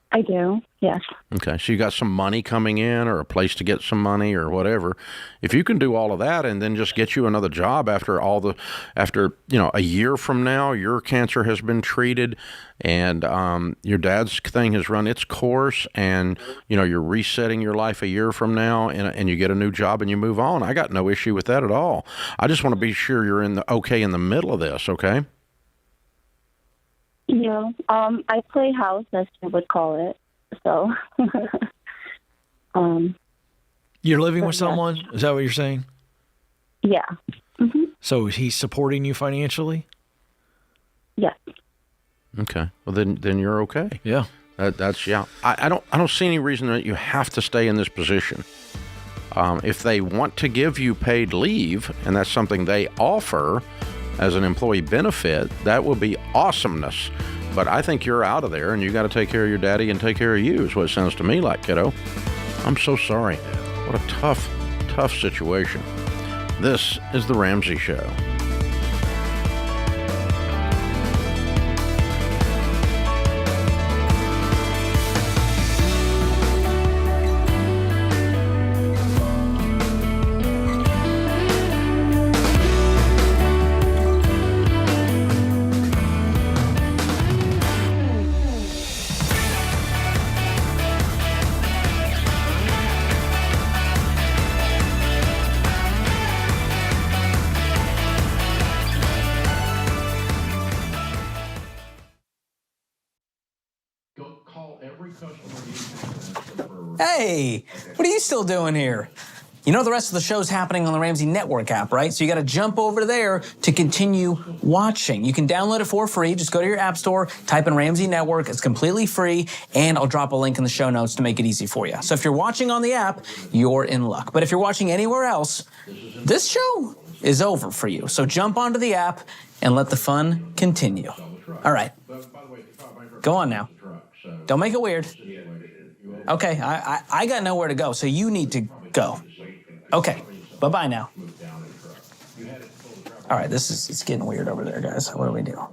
I do, yes. Okay, so you got some money coming in or a place to get some money or whatever. If you can do all of that and then just get you another job after a year from now, your cancer has been treated and your dad's thing has run its course and, you're resetting your life a year from now and you get a new job and you move on. I got no issue with that at all. I just want to be sure you're in the middle of this, okay? Yeah, I play house, as you would call it. So, you're living with someone? Yeah. Is that what you're saying? Yeah. Mm-hmm. So he's supporting you financially? Yes. Okay. Well, then you're okay. Yeah. That's yeah. I don't see any reason that you have to stay in this position. If they want to give you paid leave, and that's something they offer as an employee benefit, that would be awesomeness. But I think you're out of there, and you got to take care of your daddy and take care of you, is what it sounds to me like, kiddo. I'm so sorry. What a tough situation. This is The Ramsey Show. Hey, what are you still doing here? You know the rest of the show's happening on the Ramsey Network app, right? So you got to jump over there to continue watching. You can download it for free. Just go to your app store, type in Ramsey Network. It's completely free, and I'll drop a link in the show notes to make it easy for you. So if you're watching on the app, you're in luck. But if you're watching anywhere else, this show is over for you. So jump onto the app and let the fun continue. All right. Go on now. Don't make it weird. Okay, I got nowhere to go, so you need to go. Okay, bye-bye now. All right, it's getting weird over there, guys. What do we do?